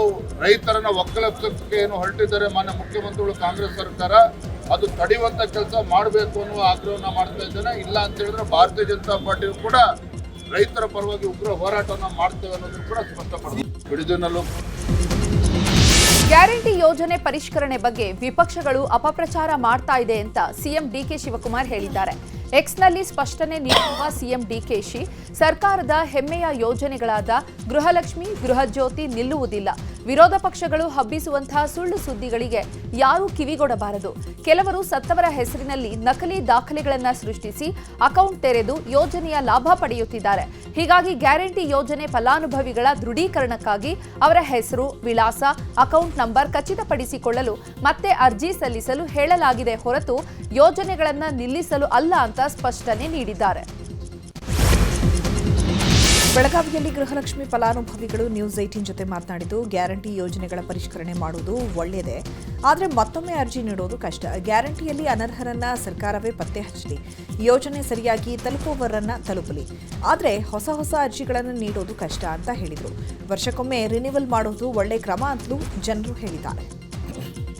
ರೈತರನ್ನ ಒಕ್ಕಲೆಬ್ಸಕ್ಕೆ ಏನು ಹೊರಟಿದ್ದಾರೆ ಮಾನ್ಯ ಮುಖ್ಯಮಂತ್ರಿಗಳು ಕಾಂಗ್ರೆಸ್ ಸರ್ಕಾರ, ಅದು ತಡೆಯುವಂಥ ಕೆಲಸ ಮಾಡಬೇಕು ಅನ್ನುವ ಆಗ್ರಹವನ್ನು ಮಾಡ್ತಾ ಇದ್ದೇನೆ. ಇಲ್ಲ ಅಂತ ಹೇಳಿದ್ರೆ ಭಾರತೀಯ ಜನತಾ ಪಾರ್ಟಿಯು ಕೂಡ ರೈತರ ಪರವಾಗಿ ಉಗ್ರ ಹೋರಾಟವನ್ನು ಮಾಡ್ತೇವೆ ಅನ್ನೋದನ್ನು ಕೂಡ ಸ್ಪಷ್ಟಪಡಿಸಿದೆ. ಬಿಡುದಿನಲ್ಲೂ ಗ್ಯಾರಂಟಿ ಯೋಜನೆ ಪರಿಷ್ಕರಣೆ ಬಗ್ಗೆ ವಿಪಕ್ಷಗಳು ಅಪಪ್ರಚಾರ ಮಾಡ್ತಾ ಇದೆ ಅಂತ ಸಿಎಂ ಡಿಕೆ ಶಿವಕುಮಾರ್ ಹೇಳಿದ್ದಾರೆ. ಎಕ್ಸ್ನಲ್ಲಿ ಸ್ಪಷ್ಟನೆ ನೀಡಿರುವ ಸಿಎಂ ಡಿಕೆಶಿ, ಸರ್ಕಾರದ ಹೆಮ್ಮೆಯ ಯೋಜನೆಗಳಾದ ಗೃಹಲಕ್ಷ್ಮಿ, ಗೃಹಜ್ಯೋತಿ ನಿಲ್ಲುವುದಿಲ್ಲ. ವಿರೋಧ ಪಕ್ಷಗಳು ಹಬ್ಬಿಸುವಂತಹ ಸುಳ್ಳು ಸುದ್ದಿಗಳಿಗೆ ಯಾರೂ ಕಿವಿಗೊಡಬಾರದು. ಕೆಲವರು ಸತ್ತವರ ಹೆಸರಿನಲ್ಲಿ ನಕಲಿ ದಾಖಲೆಗಳನ್ನು ಸೃಷ್ಟಿಸಿ ಅಕೌಂಟ್ ತೆರೆದು ಯೋಜನೆಯ ಲಾಭ ಪಡೆಯುತ್ತಿದ್ದಾರೆ. ಹೀಗಾಗಿ ಗ್ಯಾರಂಟಿ ಯೋಜನೆ ಫಲಾನುಭವಿಗಳ ದೃಢೀಕರಣಕ್ಕಾಗಿ ಅವರ ಹೆಸರು, ವಿಳಾಸ, ಅಕೌಂಟ್ ನಂಬರ್ ಖಚಿತಪಡಿಸಿಕೊಳ್ಳಲು ಮತ್ತೆ ಅರ್ಜಿ ಸಲ್ಲಿಸಲು ಹೇಳಲಾಗಿದೆ ಹೊರತು ಯೋಜನೆಗಳನ್ನು ನಿಲ್ಲಿಸಲು ಅಲ್ಲ ಅಂತ ಸ್ಪಷ್ಟನೆ ನೀಡಿದ್ದಾರೆ. ಬೆಳಗಾವಿಯಲ್ಲಿ ಗೃಹಲಕ್ಷ್ಮಿ ಫಲಾನುಭವಿಗಳು ನ್ಯೂಸ್ 18 ಜೊತೆ ಮಾತನಾಡಿದ್ದು, ಗ್ಯಾರಂಟಿ ಯೋಜನೆಗಳ ಪರಿಷ್ಕರಣೆ ಮಾಡುವುದು ಒಳ್ಳೆಯದೇ, ಆದರೆ ಮತ್ತೊಮ್ಮೆ ಅರ್ಜಿ ನೀಡೋದು ಕಷ್ಟ. ಗ್ಯಾರಂಟಿಯಲ್ಲಿ ಅನರ್ಹರನ್ನ ಸರ್ಕಾರವೇ ಪತ್ತೆ ಹಚ್ಚಲಿ, ಯೋಜನೆ ಸರಿಯಾಗಿ ತಲುಪುವವರನ್ನ ತಲುಪಲಿ, ಆದರೆ ಹೊಸ ಅರ್ಜಿಗಳನ್ನು ನೀಡೋದು ಕಷ್ಟ ಅಂತ ಹೇಳಿದರು. ವರ್ಷಕ್ಕೊಮ್ಮೆ ರಿನಿವಲ್ ಮಾಡೋದು ಒಳ್ಳೆ ಕ್ರಮ ಅಂತಲೂ ಜನರು ಹೇಳಿದ್ದಾರೆ.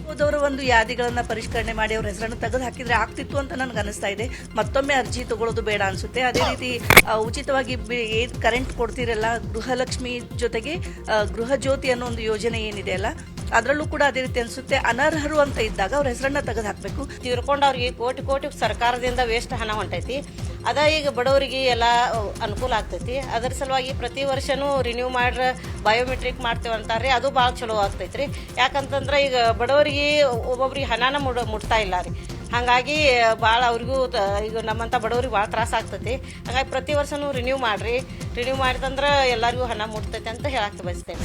ಹೋದವರು ಒಂದು ಯಾದಿಗಳನ್ನು ಪರಿಷ್ಕರಣೆ ಮಾಡಿ ಅವ್ರ ಹೆಸರನ್ನು ತೆಗೆದು ಹಾಕಿದ್ರೆ ಆಗ್ತಿತ್ತು ಅಂತ ನನಗೆ ಅನಿಸ್ತಾ ಇದೆ. ಮತ್ತೊಮ್ಮೆ ಅರ್ಜಿ ತಗೊಳ್ಳೋದು ಬೇಡ ಅನಿಸುತ್ತೆ. ಅದೇ ರೀತಿ ಉಚಿತವಾಗಿ ಏನು ಕರೆಂಟ್ ಕೊಡ್ತಿರಲ್ಲ, ಗೃಹಲಕ್ಷ್ಮಿ ಜೊತೆಗೆ ಗೃಹಜ್ಯೋತಿ ಅನ್ನೋ ಒಂದು ಯೋಜನೆ ಏನಿದೆ ಅಲ್ಲ, ಅದರಲ್ಲೂ ಕೂಡ ಅದೇ ರೀತಿ ಅನಿಸುತ್ತೆ. ಅನರ್ಹರು ಅಂತ ಇದ್ದಾಗ ಅವ್ರ ಹೆಸರನ್ನ ತೆಗೆದು ಹಾಕಬೇಕು. ತೀರ್ಕೊಂಡು ಅವ್ರಿಗೆ ಕೋಟಿ ಸರ್ಕಾರದಿಂದ ವೇಸ್ಟ್ ಹಣ ಹೊಂಟೈತಿ. ಅದ ಈಗ ಬಡವರಿಗೆ ಎಲ್ಲ ಅನುಕೂಲ ಆಗ್ತೈತಿ. ಅದರ ಸಲುವಾಗಿ ಪ್ರತಿ ವರ್ಷನೂ ರಿನ್ಯೂ ಮಾಡ್ರೆ ಬಯೋಮೆಟ್ರಿಕ್ ಮಾಡ್ತೇವೆ ಅಂತಾರೆ, ಅದು ಭಾಳ ಚಲೋ ಆಗ್ತೈತ್ರಿ. ಯಾಕಂತಂದ್ರೆ ಈಗ ಬಡವರಿಗೆ ಒಬ್ಬೊಬ್ರಿಗೆ ಹಣನ ಮುಟ್ತಾ ಇಲ್ಲ ರೀ. ಹಾಗಾಗಿ ಭಾಳ ಅವ್ರಿಗೂ ಈಗ ನಮ್ಮಂಥ ಬಡವ್ರಿಗೆ ಭಾಳ ತ್ರಾಸ ಆಗ್ತೈತಿ. ಹಾಗಾಗಿ ಪ್ರತಿ ವರ್ಷನೂ ರಿನ್ಯೂ ಮಾಡಿದಂದ್ರೆ ಎಲ್ಲರಿಗೂ ಹಣ ಮುಟ್ತೈತೆ ಅಂತ ಹೇಳಕ್ಕೆ ಬಯಸ್ತೇನೆ.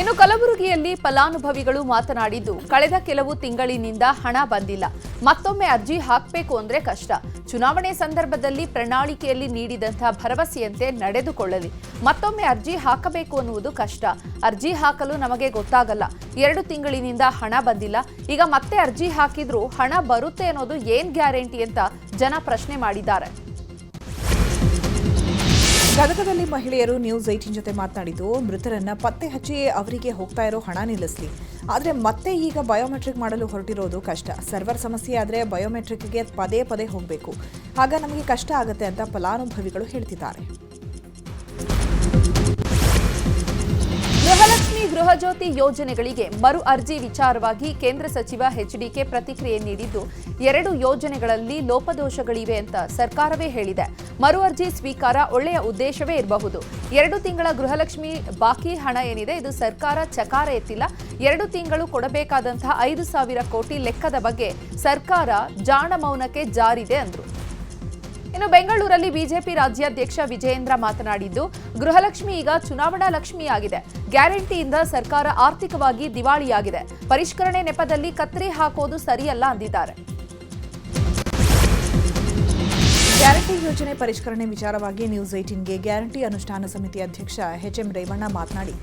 ಇನ್ನು ಕಲಬುರಗಿಯಲ್ಲಿ ಫಲಾನುಭವಿಗಳು ಮಾತನಾಡಿದ್ದು, ಕಳೆದ ಕೆಲವು ತಿಂಗಳಿನಿಂದ ಹಣ ಬಂದಿಲ್ಲ, ಮತ್ತೊಮ್ಮೆ ಅರ್ಜಿ ಹಾಕಬೇಕು ಅಂದ್ರೆ ಕಷ್ಟ. ಚುನಾವಣೆ ಸಂದರ್ಭದಲ್ಲಿ ಪ್ರಣಾಳಿಕೆಯಲ್ಲಿ ನೀಡಿದಂತಹ ಭರವಸೆಯಂತೆ ನಡೆದುಕೊಳ್ಳಲಿ. ಮತ್ತೊಮ್ಮೆ ಅರ್ಜಿ ಹಾಕಬೇಕು ಅನ್ನುವುದು ಕಷ್ಟ. ಅರ್ಜಿ ಹಾಕಲು ನಮಗೆ ಗೊತ್ತಾಗಲ್ಲ. 2 ತಿಂಗಳಿನಿಂದ ಹಣ ಬಂದಿಲ್ಲ. ಈಗ ಮತ್ತೆ ಅರ್ಜಿ ಹಾಕಿದ್ರೂ ಹಣ ಬರುತ್ತೆ ಅನ್ನೋದು ಏನ್ ಗ್ಯಾರಂಟಿ ಅಂತ ಜನ ಪ್ರಶ್ನೆ ಮಾಡಿದ್ದಾರೆ. ಗದಗದಲ್ಲಿ ಮಹಿಳೆಯರು ನ್ಯೂಸ್ 18 ಜೊತೆ ಮಾತನಾಡಿದ್ದು, ಮೃತರನ್ನ ಪತ್ತೆ ಹಚ್ಚಿ ಅವರಿಗೆ ಹೋಗ್ತಾ ಇರೋ ಹಣ ನಿಲ್ಲಿಸಲಿ, ಆದರೆ ಮತ್ತೆ ಈಗ ಬಯೋಮೆಟ್ರಿಕ್ ಮಾಡಲು ಹೊರಟಿರೋದು ಕಷ್ಟ. ಸರ್ವರ್ ಸಮಸ್ಯೆ ಆದರೆ ಬಯೋಮೆಟ್ರಿಕ್ಗೆ ಪದೇ ಹೋಗಬೇಕು, ಆಗ ನಮಗೆ ಕಷ್ಟ ಆಗುತ್ತೆ ಅಂತ ಫಲಾನುಭವಿಗಳು ಹೇಳ್ತಿದ್ದಾರೆ. ಗೃಹಲಕ್ಷ್ಮಿ, ಗೃಹಜ್ಯೋತಿ ಯೋಜನೆಗಳಿಗೆ ಮರು ಅರ್ಜಿ ವಿಚಾರವಾಗಿ ಕೇಂದ್ರ ಸಚಿವ ಎಚ್ಡಿಕೆ ಪ್ರತಿಕ್ರಿಯೆ ನೀಡಿದ್ದು, 2 ಯೋಜನೆಗಳಲ್ಲಿ ಲೋಪದೋಷಗಳಿವೆ ಅಂತ ಸರ್ಕಾರವೇ ಹೇಳಿದೆ. ಮರು ಅರ್ಜಿ ಸ್ವೀಕಾರ ಒಳ್ಳೆಯ ಉದ್ದೇಶವೇ ಇರಬಹುದು. 2 ತಿಂಗಳ ಗೃಹಲಕ್ಷ್ಮಿ ಬಾಕಿ ಹಣ ಏನಿದೆ, ಇದು ಸರ್ಕಾರ ಚಕಾರ ಎತ್ತಿಲ್ಲ. 2 ತಿಂಗಳು ಕೊಡಬೇಕಾದಂತಹ 5,000 ಕೋಟಿ ಲೆಕ್ಕದ ಬಗ್ಗೆ ಸರ್ಕಾರ ಜಾಣ ಮೌನಕ್ಕೆ ಜಾರಿದೆ ಅಂದ್ರು. ಇನ್ನು ಬೆಂಗಳೂರಲ್ಲಿ ಬಿಜೆಪಿ ರಾಜ್ಯಾಧ್ಯಕ್ಷ ವಿಜಯೇಂದ್ರ ಮಾತನಾಡಿದ್ದು, ಗೃಹಲಕ್ಷ್ಮಿ ಈಗ ಚುನಾವಣಾ ಲಕ್ಷ್ಮಿಯಾಗಿದೆ. ಗ್ಯಾರಂಟಿಯಿಂದ ಸರ್ಕಾರ ಆರ್ಥಿಕವಾಗಿ ದಿವಾಳಿಯಾಗಿದೆ. ಪರಿಷ್ಕರಣೆ ನೆಪದಲ್ಲಿ ಕತ್ತರಿ ಹಾಕೋದು ಸರಿಯಲ್ಲ ಅಂದಿದ್ದಾರೆ. ಗ್ಯಾರಂಟಿ ಯೋಜನೆ ಪರಿಷ್ಕರಣೆ ವಿಚಾರವಾಗಿ ನ್ಯೂಸ್ 18ಗೆ ಗ್ಯಾರಂಟಿ ಅನುಷ್ಠಾನ ಸಮಿತಿ ಅಧ್ಯಕ್ಷ ಎಚ್ಎಂ ರೇವಣ್ಣ ಮಾತನಾಡಿ,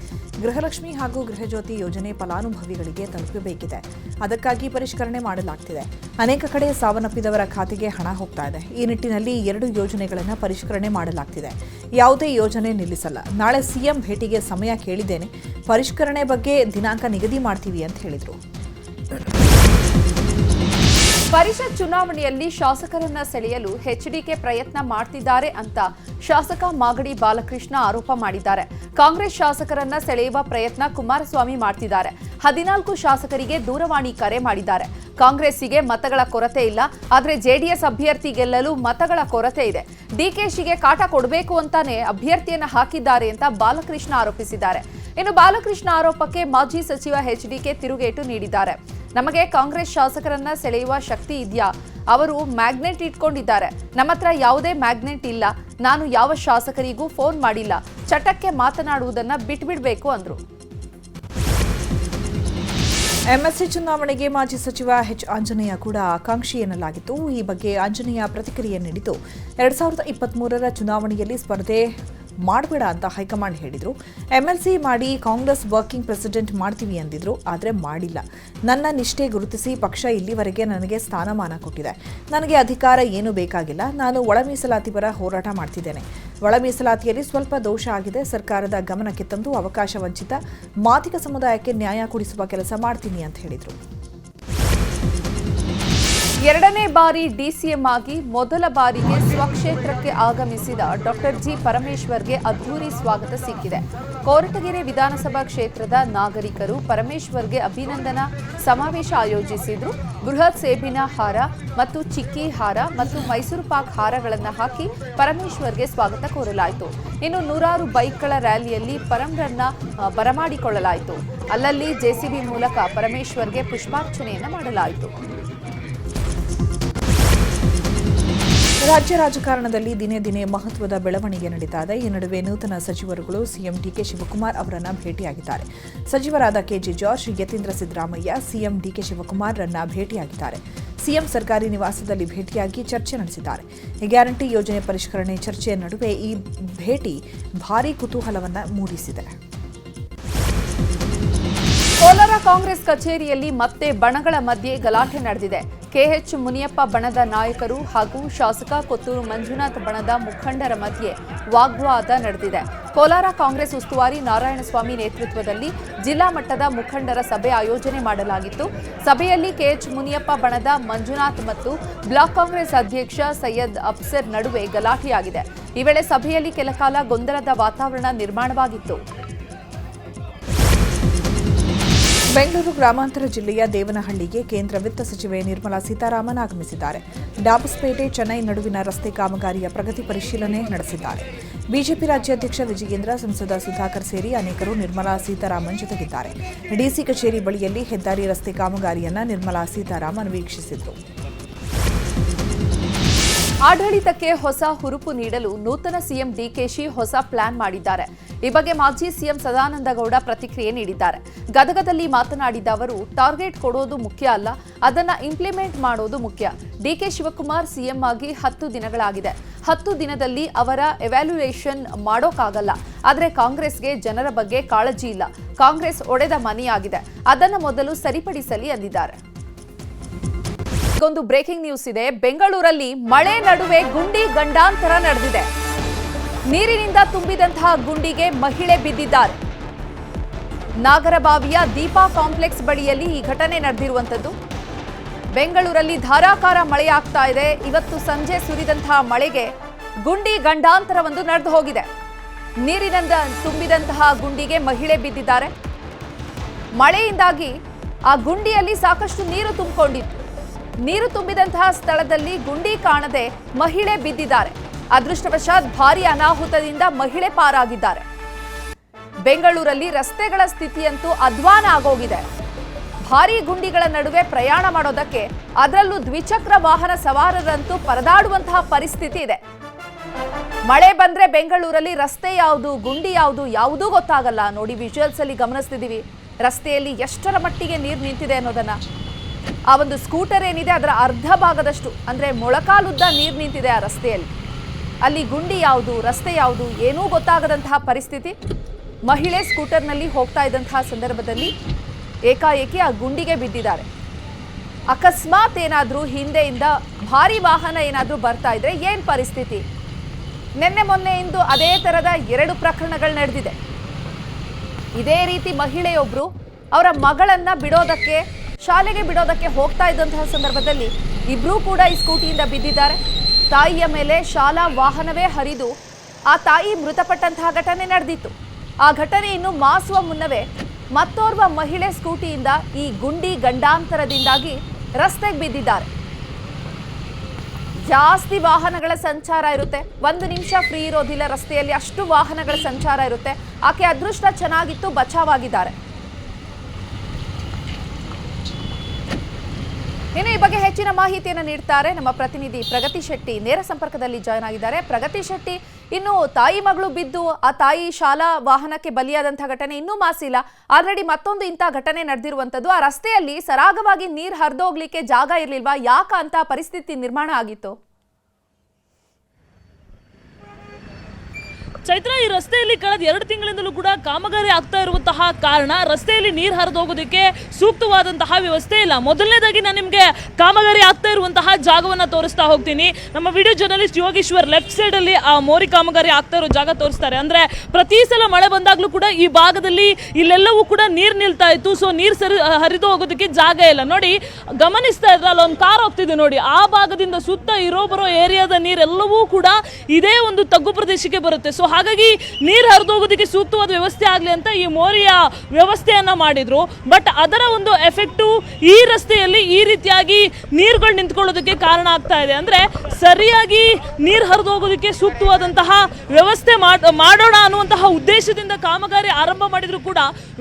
ಗೃಹಲಕ್ಷ್ಮಿ ಹಾಗೂ ಗೃಹಜ್ಯೋತಿ ಯೋಜನೆ ಫಲಾನುಭವಿಗಳಿಗೆ ತಲುಪಬೇಕಿದೆ, ಅದಕ್ಕಾಗಿ ಪರಿಷ್ಕರಣೆ ಮಾಡಲಾಗ್ತಿದೆ. ಅನೇಕ ಕಡೆ ಸಾವನ್ನಪ್ಪಿದವರ ಖಾತೆಗೆ ಹಣ ಹೋಗ್ತಾ ಇದೆ. ಈ ನಿಟ್ಟಿನಲ್ಲಿ 2 ಯೋಜನೆಗಳನ್ನು ಪರಿಷ್ಕರಣೆ ಮಾಡಲಾಗ್ತಿದೆ. ಯಾವುದೇ ಯೋಜನೆ ನಿಲ್ಲಿಸಲ್ಲ. ನಾಳೆ ಸಿಎಂ ಭೇಟಿಗೆ ಸಮಯ ಕೇಳಿದ್ದೇನೆ, ಪರಿಷ್ಕರಣೆ ಬಗ್ಗೆ ದಿನಾಂಕ ನಿಗದಿ ಮಾಡ್ತೀವಿ ಅಂತ ಹೇಳಿದರು. ಪರಿಷತ್ ಚುನಾವಣೆಯಲ್ಲಿ ಶಾಸಕರನ್ನ ಸೆಳೆಯಲು ಎಚ್ಡಿಕೆ ಪ್ರಯತ್ನ ಮಾಡ್ತಿದ್ದಾರೆ ಅಂತ ಶಾಸಕ ಮಾಗಡಿ ಬಾಲಕೃಷ್ಣ ಆರೋಪ ಮಾಡಿದ್ದಾರೆ. ಕಾಂಗ್ರೆಸ್ ಶಾಸಕರನ್ನ ಸೆಳೆಯುವ ಪ್ರಯತ್ನ ಕುಮಾರಸ್ವಾಮಿ ಮಾಡ್ತಿದ್ದಾರೆ. 14 ಶಾಸಕರಿಗೆ ದೂರವಾಣಿ ಕರೆ ಮಾಡಿದ್ದಾರೆ. ಕಾಂಗ್ರೆಸ್ಸಿಗೆ ಮತಗಳ ಕೊರತೆ ಇಲ್ಲ, ಆದರೆ ಜೆಡಿಎಸ್ ಅಭ್ಯರ್ಥಿ ಗೆಲ್ಲಲು ಮತಗಳ ಕೊರತೆ ಇದೆ. ಡಿಕೆಶಿಗೆ ಕಾಟ ಕೊಡಬೇಕು ಅಂತಾನೆ ಅಭ್ಯರ್ಥಿಯನ್ನ ಹಾಕಿದ್ದಾರೆ ಅಂತ ಬಾಲಕೃಷ್ಣ ಆರೋಪಿಸಿದ್ದಾರೆ. ಇನ್ನು ಬಾಲಕೃಷ್ಣ ಆರೋಪಕ್ಕೆ ಮಾಜಿ ಸಚಿವ ಎಚ್ಡಿಕೆ ತಿರುಗೇಟು ನೀಡಿದ್ದಾರೆ. ನಮಗೆ ಕಾಂಗ್ರೆಸ್ ಶಾಸಕರನ್ನ ಸೆಳೆಯುವ ಶಕ್ತಿ ಇದೆಯಾ? ಅವರು ಮ್ಯಾಗ್ನೆಟ್ ಇಟ್ಕೊಂಡಿದ್ದಾರೆ. ನಮ್ಮ ಹತ್ರ ಯಾವುದೇ ಮ್ಯಾಗ್ನೆಟ್ ಇಲ್ಲ. ನಾನು ಯಾವ ಶಾಸಕರಿಗೂ ಫೋನ್ ಮಾಡಿಲ್ಲ. ಚಟಕ್ಕೆ ಮಾತನಾಡುವುದನ್ನ ಬಿಟ್ಬಿಡ್ಬೇಕು ಅಂದ್ರು. ಎಂಎಸ್ಸಿ ಚುನಾವಣೆಗೆ ಮಾಜಿ ಸಚಿವ ಎಚ್ ಆಂಜನೇಯ ಕೂಡ ಆಕಾಂಕ್ಷಿ ಎನ್ನಲಾಗಿತ್ತು. ಈ ಬಗ್ಗೆ ಆಂಜನೇಯ ಪ್ರತಿಕ್ರಿಯೆ ನೀಡಿದ್ದು, 2023ರ ಚುನಾವಣೆಯಲ್ಲಿ ಸ್ಪರ್ಧೆ ಮಾಡಬೇಡ ಅಂತ ಹೈಕಮಾಂಡ್ ಹೇಳಿದ್ರು. MLC ಮಾಡಿ ಕಾಂಗ್ರೆಸ್ ವರ್ಕಿಂಗ್ ಪ್ರೆಸಿಡೆಂಟ್ ಮಾಡ್ತೀವಿ ಅಂದಿದ್ರು, ಆದರೆ ಮಾಡಿಲ್ಲ. ನನ್ನ ನಿಷ್ಠೆ ಗುರುತಿಸಿ ಪಕ್ಷ ಇಲ್ಲಿವರೆಗೆ ನನಗೆ ಸ್ಥಾನಮಾನ ಕೊಟ್ಟಿದೆ. ನನಗೆ ಅಧಿಕಾರ ಏನೂ ಬೇಕಾಗಿಲ್ಲ. ನಾನು ಒಳ ಮೀಸಲಾತಿ ಪರ ಹೋರಾಟ ಮಾಡ್ತಿದ್ದೇನೆ. ಒಳ ಮೀಸಲಾತಿಯಲ್ಲಿ ಸ್ವಲ್ಪ ದೋಷ ಆಗಿದೆ. ಸರ್ಕಾರದ ಗಮನಕ್ಕೆ ತಂದು ಅವಕಾಶ ವಂಚಿತ ಮಾದಿಗ ಸಮುದಾಯಕ್ಕೆ ನ್ಯಾಯ ಕೊಡಿಸುವ ಕೆಲಸ ಮಾಡ್ತೀನಿ ಅಂತ ಹೇಳಿದರು. ಎರಡನೇ ಬಾರಿ ಡಿಸಿಎಂ ಆಗಿ ಮೊದಲ ಬಾರಿಗೆ ಸ್ವಕ್ಷೇತ್ರಕ್ಕೆ ಆಗಮಿಸಿದ ಡಾಕ್ಟರ್ ಜಿ ಪರಮೇಶ್ವರ್ಗೆ ಅದ್ಧೂರಿ ಸ್ವಾಗತ ಸಿಕ್ಕಿದೆ. ಕೊರಟಗೆರೆ ವಿಧಾನಸಭಾ ಕ್ಷೇತ್ರದ ನಾಗರಿಕರು ಪರಮೇಶ್ವರ್ಗೆ ಅಭಿನಂದನಾ ಸಮಾವೇಶ ಆಯೋಜಿಸಿದ್ರು. ಬೃಹತ್ ಸೇಬಿನ ಹಾರ ಮತ್ತು ಚಿಕ್ಕಿ ಹಾರ ಮತ್ತು ಮೈಸೂರು ಪಾಕ್ ಹಾರಗಳನ್ನು ಹಾಕಿ ಪರಮೇಶ್ವರ್ಗೆ ಸ್ವಾಗತ ಕೋರಲಾಯಿತು. ಇನ್ನು ನೂರಾರು ಬೈಕ್ಗಳ ರ್ಯಾಲಿಯಲ್ಲಿ ಪರಂರನ್ನ ಬರಮಾಡಿಕೊಳ್ಳಲಾಯಿತು. ಅಲ್ಲಲ್ಲಿ ಜೆಸಿಬಿ ಮೂಲಕ ಪರಮೇಶ್ವರ್ಗೆ ಪುಷ್ಪಾರ್ಚನೆಯನ್ನು ಮಾಡಲಾಯಿತು. ರಾಜ್ಯ ರಾಜಕಾರಣದಲ್ಲಿ ದಿನೇ ದಿನೇ ಮಹತ್ವದ ಬೆಳವಣಿಗೆ ನಡೀತಾ ಇದೆ. ಈ ನಡುವೆ ನೂತನ ಸಚಿವರುಗಳು ಸಿಎಂ ಡಿಕೆ ಶಿವಕುಮಾರ್ ಅವರನ್ನ ಭೇಟಿಯಾಗಿದ್ದಾರೆ. ಸಚಿವರಾದ ಕೆಜೆ ಜಾರ್ಜ್, ಯತೀಂದ್ರ ಸಿದ್ದರಾಮಯ್ಯ ಸಿಎಂ ಡಿಕೆ ಶಿವಕುಮಾರ್ರನ್ನ ಭೇಟಿಯಾಗಿದ್ದಾರೆ. ಸಿಎಂ ಸರ್ಕಾರಿ ನಿವಾಸದಲ್ಲಿ ಭೇಟಿಯಾಗಿ ಚರ್ಚೆ ನಡೆಸಿದ್ದಾರೆ. ಗ್ಯಾರಂಟಿ ಯೋಜನೆ ಪರಿಷ್ಕರಣೆ ಚರ್ಚೆಯ ನಡುವೆ ಈ ಭೇಟಿ ಭಾರೀ ಕುತೂಹಲವನ್ನ ಮೂಡಿಸಿದೆ. ಕೋಲಾರ ಕಾಂಗ್ರೆಸ್ ಕಚೇರಿಯಲ್ಲಿ ಮತ್ತೆ ಬಣಗಳ ಮಧ್ಯೆ ಗಲಾಟೆ ನಡೆದಿದೆ. ಕೆಎಚ್ ಮುನಿಯಪ್ಪ ಬಣದ ನಾಯಕರು ಹಾಗೂ ಶಾಸಕ ಕೊತ್ತೂರು ಮಂಜುನಾಥ್ ಬಣದ ಮುಖಂಡರ ಮಧ್ಯೆ ವಾಗ್ವಾದ ನಡೆದಿದೆ. ಕೋಲಾರ ಕಾಂಗ್ರೆಸ್ ಉಸ್ತುವಾರಿ ನಾರಾಯಣಸ್ವಾಮಿ ನೇತೃತ್ವದಲ್ಲಿ ಜಿಲ್ಲಾ ಮಟ್ಟದ ಮುಖಂಡರ ಸಭೆ ಆಯೋಜನೆ ಮಾಡಲಾಗಿತ್ತು. ಸಭೆಯಲ್ಲಿ ಕೆಎಚ್ ಮುನಿಯಪ್ಪ ಬಣದ ಮಂಜುನಾಥ್ ಮತ್ತು ಬ್ಲಾಕ್ ಕಾಂಗ್ರೆಸ್ ಅಧ್ಯಕ್ಷ ಸೈಯದ್ ಅಫ್ಸರ್ ನಡುವೆ ಗಲಾಟೆಯಾಗಿದೆ. ಈ ವೇಳೆ ಸಭೆಯಲ್ಲಿ ಕೆಲಕಾಲ ಗೊಂದಲದ ವಾತಾವರಣ ನಿರ್ಮಾಣವಾಗಿತ್ತು. ಬೆಂಗಳೂರು ಗ್ರಾಮಾಂತರ ಜಿಲ್ಲೆಯ ದೇವನಹಳ್ಳಿಗೆ ಕೇಂದ್ರ ವಿತ್ತ ಸಚಿವೆ ನಿರ್ಮಲಾ ಸೀತಾರಾಮನ್ ಆಗಮಿಸಿದ್ದಾರೆ. ಡಾಬಸ್ಪೇಟೆ ಚೆನ್ನೈ ನಡುವಿನ ರಸ್ತೆ ಕಾಮಗಾರಿಯ ಪ್ರಗತಿ ಪರಿಶೀಲನೆ ನಡೆಸಿದ್ದಾರೆ. ಬಿಜೆಪಿ ರಾಜ್ಯಾಧ್ಯಕ್ಷ ವಿಜಯೇಂದ್ರ, ಸಂಸದ ಸುಧಾಕರ್ ಸೇರಿ ಅನೇಕರು ನಿರ್ಮಲಾ ಸೀತಾರಾಮನ್ ಜೊತೆಗಿದ್ದಾರೆ. ಡಿಸಿ ಕಚೇರಿ ಬಳಿಯಲ್ಲಿ ಹೆದ್ದಾರಿ ರಸ್ತೆ ಕಾಮಗಾರಿಯನ್ನ ನಿರ್ಮಲಾ ಸೀತಾರಾಮನ್ ವೀಕ್ಷಿಸಿದರು. ಆಡಳಿತಕ್ಕೆ ಹೊಸ ಹುರುಪು ನೀಡಲು ನೂತನ ಸಿಎಂ ಡಿಕೆಶಿ ಹೊಸ ಪ್ಲಾನ್ ಮಾಡಿದ್ದಾರೆ. ಈ ಬಗ್ಗೆ ಮಾಜಿ ಸಿಎಂ ಸದಾನಂದಗೌಡ ಪ್ರತಿಕ್ರಿಯೆ ನೀಡಿದ್ದಾರೆ. ಗದಗದಲ್ಲಿ ಮಾತನಾಡಿದ ಅವರು, ಟಾರ್ಗೆಟ್ ಕೊಡೋದು ಮುಖ್ಯ ಅಲ್ಲ, ಅದನ್ನ ಇಂಪ್ಲಿಮೆಂಟ್ ಮಾಡೋದು ಮುಖ್ಯ. ಡಿಕೆ ಶಿವಕುಮಾರ್ ಸಿಎಂ ಆಗಿ 10 ದಿನಗಳಾಗಿದೆ. 10 ದಿನದಲ್ಲಿ ಅವರ ಎವ್ಯಾಲ್ಯೂಯೇಷನ್ ಮಾಡೋಕ್ಕಾಗಲ್ಲ. ಆದರೆ ಕಾಂಗ್ರೆಸ್ಗೆ ಜನರ ಬಗ್ಗೆ ಕಾಳಜಿ ಇಲ್ಲ. ಕಾಂಗ್ರೆಸ್ ಒಡೆದ ಮನೆಯಾಗಿದೆ. ಅದನ್ನು ಮೊದಲು ಸರಿಪಡಿಸಲಿ ಎಂದಿದ್ದಾರೆ. ಒಂದು ಬ್ರೇಕಿಂಗ್ ನ್ಯೂಸ್ ಇದೆ. ಬೆಂಗಳೂರಲ್ಲಿ ಮಳೆ ನಡುವೆ ಗುಂಡಿ ಗಂಡಾಂತರ ನಡೆದಿದೆ. ನೀರಿನಿಂದ ತುಂಬಿದಂತಹ ಗುಂಡಿಗೆ ಮಹಿಳೆ ಬಿದ್ದಿದ್ದಾರೆ. ನಾಗರಬಾವಿಯ ದೀಪಾ ಕಾಂಪ್ಲೆಕ್ಸ್ ಬಳಿಯಲ್ಲಿ ಈ ಘಟನೆ ನಡೆದಿರುವಂತದ್ದು. ಬೆಂಗಳೂರಲ್ಲಿ ಧಾರಾಕಾರ ಮಳೆಯಾಗ್ತಾ ಇದೆ. ಇವತ್ತು ಸಂಜೆ ಸುರಿದಂತಹ ಮಳೆಗೆ ಗುಂಡಿ ಗಂಡಾಂತರವೊಂದು ನಡೆದು ಹೋಗಿದೆ. ನೀರಿನಿಂದ ತುಂಬಿದಂತಹ ಗುಂಡಿಗೆ ಮಹಿಳೆ ಬಿದ್ದಿದ್ದಾರೆ. ಮಳೆಯಿಂದಾಗಿ ಆ ಗುಂಡಿಯಲ್ಲಿ ಸಾಕಷ್ಟು ನೀರು ತುಂಬಿಕೊಂಡಿತ್ತು. ನೀರು ತುಂಬಿದಂತಹ ಸ್ಥಳದಲ್ಲಿ ಗುಂಡಿ ಕಾಣದೆ ಮಹಿಳೆ ಬಿದ್ದಿದ್ದಾರೆ. ಅದೃಷ್ಟವಶಾತ್ ಭಾರೀ ಅನಾಹುತದಿಂದ ಮಹಿಳೆ ಪಾರಾಗಿದ್ದಾರೆ. ಬೆಂಗಳೂರಲ್ಲಿ ರಸ್ತೆಗಳ ಸ್ಥಿತಿಯಂತೂ ಅಧ್ವಾನ ಆಗೋಗಿದೆ. ಭಾರೀ ಗುಂಡಿಗಳ ನಡುವೆ ಪ್ರಯಾಣ ಮಾಡೋದಕ್ಕೆ, ಅದರಲ್ಲೂ ದ್ವಿಚಕ್ರ ವಾಹನ ಸವಾರರಂತೂ ಪರದಾಡುವಂತಹ ಪರಿಸ್ಥಿತಿ ಇದೆ. ಮಳೆ ಬಂದ್ರೆ ಬೆಂಗಳೂರಲ್ಲಿ ರಸ್ತೆ ಯಾವುದು, ಗುಂಡಿ ಯಾವುದು, ಯಾವುದೂ ಗೊತ್ತಾಗಲ್ಲ. ನೋಡಿ, ವಿಜುವಲ್ಸ್ ಅಲ್ಲಿ ಗಮನಿಸ್ತಿದ್ದೀವಿ ರಸ್ತೆಯಲ್ಲಿ ಎಷ್ಟರ ಮಟ್ಟಿಗೆ ನೀರು ನಿಂತಿದೆ ಅನ್ನೋದನ್ನ. ಆ ಒಂದು ಸ್ಕೂಟರ್ ಏನಿದೆ ಅದರ ಅರ್ಧ ಭಾಗದಷ್ಟು, ಅಂದ್ರೆ ಮೊಳಕಾಲುದ್ದ ನೀರು ನಿಂತಿದೆ ಆ ರಸ್ತೆಯಲ್ಲಿ. ಅಲ್ಲಿ ಗುಂಡಿ ಯಾವುದು, ರಸ್ತೆ ಯಾವುದು ಏನೂ ಗೊತ್ತಾಗದಂತಹ ಪರಿಸ್ಥಿತಿ. ಮಹಿಳೆ ಸ್ಕೂಟರ್ನಲ್ಲಿ ಹೋಗ್ತಾ ಇದ್ದಂತಹ ಸಂದರ್ಭದಲ್ಲಿ ಏಕಾಏಕಿ ಆ ಗುಂಡಿಗೆ ಬಿದ್ದಿದ್ದಾರೆ. ಅಕಸ್ಮಾತ್ ಏನಾದರೂ ಹಿಂದೆಯಿಂದ ಭಾರಿ ವಾಹನ ಏನಾದರೂ ಬರ್ತಾ ಇದ್ರೆ ಏನು ಪರಿಸ್ಥಿತಿ? ನಿನ್ನೆ ಮೊನ್ನೆಯಿಂದ ಅದೇ ಥರದ 2 ಪ್ರಕರಣಗಳು ನಡೆದಿದೆ. ಇದೇ ರೀತಿ ಮಹಿಳೆಯೊಬ್ಬರು ಅವರ ಮಗಳನ್ನ ಬಿಡೋದಕ್ಕೆ, ಶಾಲೆಗೆ ಬಿಡೋದಕ್ಕೆ ಹೋಗ್ತಾ ಇದ್ದಂತಹ ಸಂದರ್ಭದಲ್ಲಿ ಇಬ್ಬರೂ ಕೂಡ ಈ ಸ್ಕೂಟಿಯಿಂದ ಬಿದ್ದಿದ್ದಾರೆ. ತಾಯಿಯ ಮೇಲೆ ಶಾಲಾ ವಾಹನವೇ ಹರಿದು ಆ ತಾಯಿ ಮೃತಪಟ್ಟಂತಹ ಘಟನೆ ನಡೆದಿತ್ತು. ಆ ಘಟನೆ ಇನ್ನು ಮಾಸುವ ಮುನ್ನವೇ ಮತ್ತೋರ್ವ ಮಹಿಳೆ ಸ್ಕೂಟಿಯಿಂದ ಈ ಗುಂಡಿ ಗಂಡಾಂತರದಿಂದಾಗಿ ರಸ್ತೆಗೆ ಬಿದ್ದಿದ್ದಾರೆ. ಜಾಸ್ತಿ ವಾಹನಗಳ ಸಂಚಾರ ಇರುತ್ತೆ. 1 ನಿಮಿಷ ಫ್ರೀ ಇರೋದಿಲ್ಲ ರಸ್ತೆಯಲ್ಲಿ, ಅಷ್ಟು ವಾಹನಗಳ ಸಂಚಾರ ಇರುತ್ತೆ. ಆಕೆ ಅದೃಷ್ಟ ಚೆನ್ನಾಗಿತ್ತು, ಬಚಾವಾಗಿದ್ದಾರೆ. ಇನ್ನು ಈ ಬಗ್ಗೆ ಹೆಚ್ಚಿನ ಮಾಹಿತಿಯನ್ನು ನೀಡ್ತಾರೆ ನಮ್ಮ ಪ್ರತಿನಿಧಿ ಪ್ರಗತಿ ಶೆಟ್ಟಿ. ನೇರ ಸಂಪರ್ಕದಲ್ಲಿ ಜಾಯ್ನ್ ಆಗಿದ್ದಾರೆ. ಪ್ರಗತಿ ಶೆಟ್ಟಿ, ಇನ್ನು ತಾಯಿ ಮಗಳು ಬಿದ್ದು ಆ ತಾಯಿ ಶಾಲಾ ವಾಹನಕ್ಕೆ ಬಲಿಯಾದಂತಹ ಘಟನೆ ಇನ್ನೂ ಮಾಸಿಲ್ಲ. ಆಲ್ರೆಡಿ ಮತ್ತೊಂದು ಇಂಥ ಘಟನೆ ನಡೆದಿರುವಂತದ್ದು. ಆ ರಸ್ತೆಯಲ್ಲಿ ಸರಾಗವಾಗಿ ನೀರು ಹರಿದೋಗ್ಲಿಕ್ಕೆ ಜಾಗ ಇರಲಿಲ್ವಾ? ಯಾಕ ಅಂತ ಪರಿಸ್ಥಿತಿ ನಿರ್ಮಾಣ ಆಗಿತ್ತು? ಚೈತ್ರ, ಈ ರಸ್ತೆಯಲ್ಲಿ ಕಳೆದ 2 ತಿಂಗಳಿಂದಲೂ ಕೂಡ ಕಾಮಗಾರಿ ಆಗ್ತಾ ಇರುವಂತಹ ಕಾರಣ ರಸ್ತೆಯಲ್ಲಿ ನೀರು ಹರಿದು ಹೋಗೋದಕ್ಕೆ ಸೂಕ್ತವಾದಂತಹ ವ್ಯವಸ್ಥೆ ಇಲ್ಲ. ಮೊದಲನೇದಾಗಿ ನಾನು ನಿಮಗೆ ಕಾಮಗಾರಿ ಆಗ್ತಾ ಇರುವಂತಹ ಜಾಗವನ್ನು ತೋರಿಸ್ತಾ ಹೋಗ್ತೀನಿ. ನಮ್ಮ video journalist Yogeshwar left side ಅಲ್ಲಿ ಆ ಮೋರಿ ಕಾಮಗಾರಿ ಆಗ್ತಾ ಇರೋ ಜಾಗ ತೋರಿಸ್ತಾರೆ. ಅಂದ್ರೆ ಪ್ರತಿ ಸಲ ಮಳೆ ಬಂದಾಗ್ಲೂ ಕೂಡ ಈ ಭಾಗದಲ್ಲಿ ಇಲ್ಲೆಲ್ಲವೂ ಕೂಡ ನೀರು ನಿಲ್ತಾ ಇತ್ತು. ಸೊ ನೀರು ಹರಿದು ಹೋಗೋದಕ್ಕೆ ಜಾಗ ಇಲ್ಲ. ನೋಡಿ, ಗಮನಿಸ್ತಾ ಇದ್ರೆ ಅಲ್ಲೊಂದು ಕಾರ್ ಹೋಗ್ತಿದೆ ನೋಡಿ, ಆ ಭಾಗದಿಂದ ಸುತ್ತ ಇರೋ ಬರೋ ಏರಿಯಾದ ನೀರೆಲ್ಲವೂ ಕೂಡ ಇದೇ ಒಂದು ತಗ್ಗು ಪ್ರದೇಶಕ್ಕೆ ಬರುತ್ತೆ. ಸೊ ಹಾಗಾಗಿ ನೀರು ಹರಿದು ಹೋಗೋದಕ್ಕೆ ಸೂಕ್ತವಾದ ವ್ಯವಸ್ಥೆ ಆಗಲಿ ಅಂತ ಈ ಮೋರಿಯ ವ್ಯವಸ್ಥೆಯನ್ನ ಮಾಡಿದ್ರು. ಬಟ್ ಅದರ ಒಂದು ಎಫೆಕ್ಟು ಈ ರಸ್ತೆಯಲ್ಲಿ ಈ ರೀತಿಯಾಗಿ ನೀರುಗಳು ನಿಂತ್ಕೊಳ್ಳೋದಕ್ಕೆ ಕಾರಣ ಆಗ್ತಾ ಇದೆ. ಅಂದ್ರೆ ಸರಿಯಾಗಿ ನೀರು ಹರಿದು ಹೋಗೋದಕ್ಕೆ ಸೂಕ್ತವಾದಂತಹ ವ್ಯವಸ್ಥೆ ಮಾಡೋಣ ಅನ್ನುವಂತಹ ಉದ್ದೇಶದಿಂದ ಕಾಮಗಾರಿ ಆರಂಭ ಮಾಡಿದ್ರು ಕೂಡ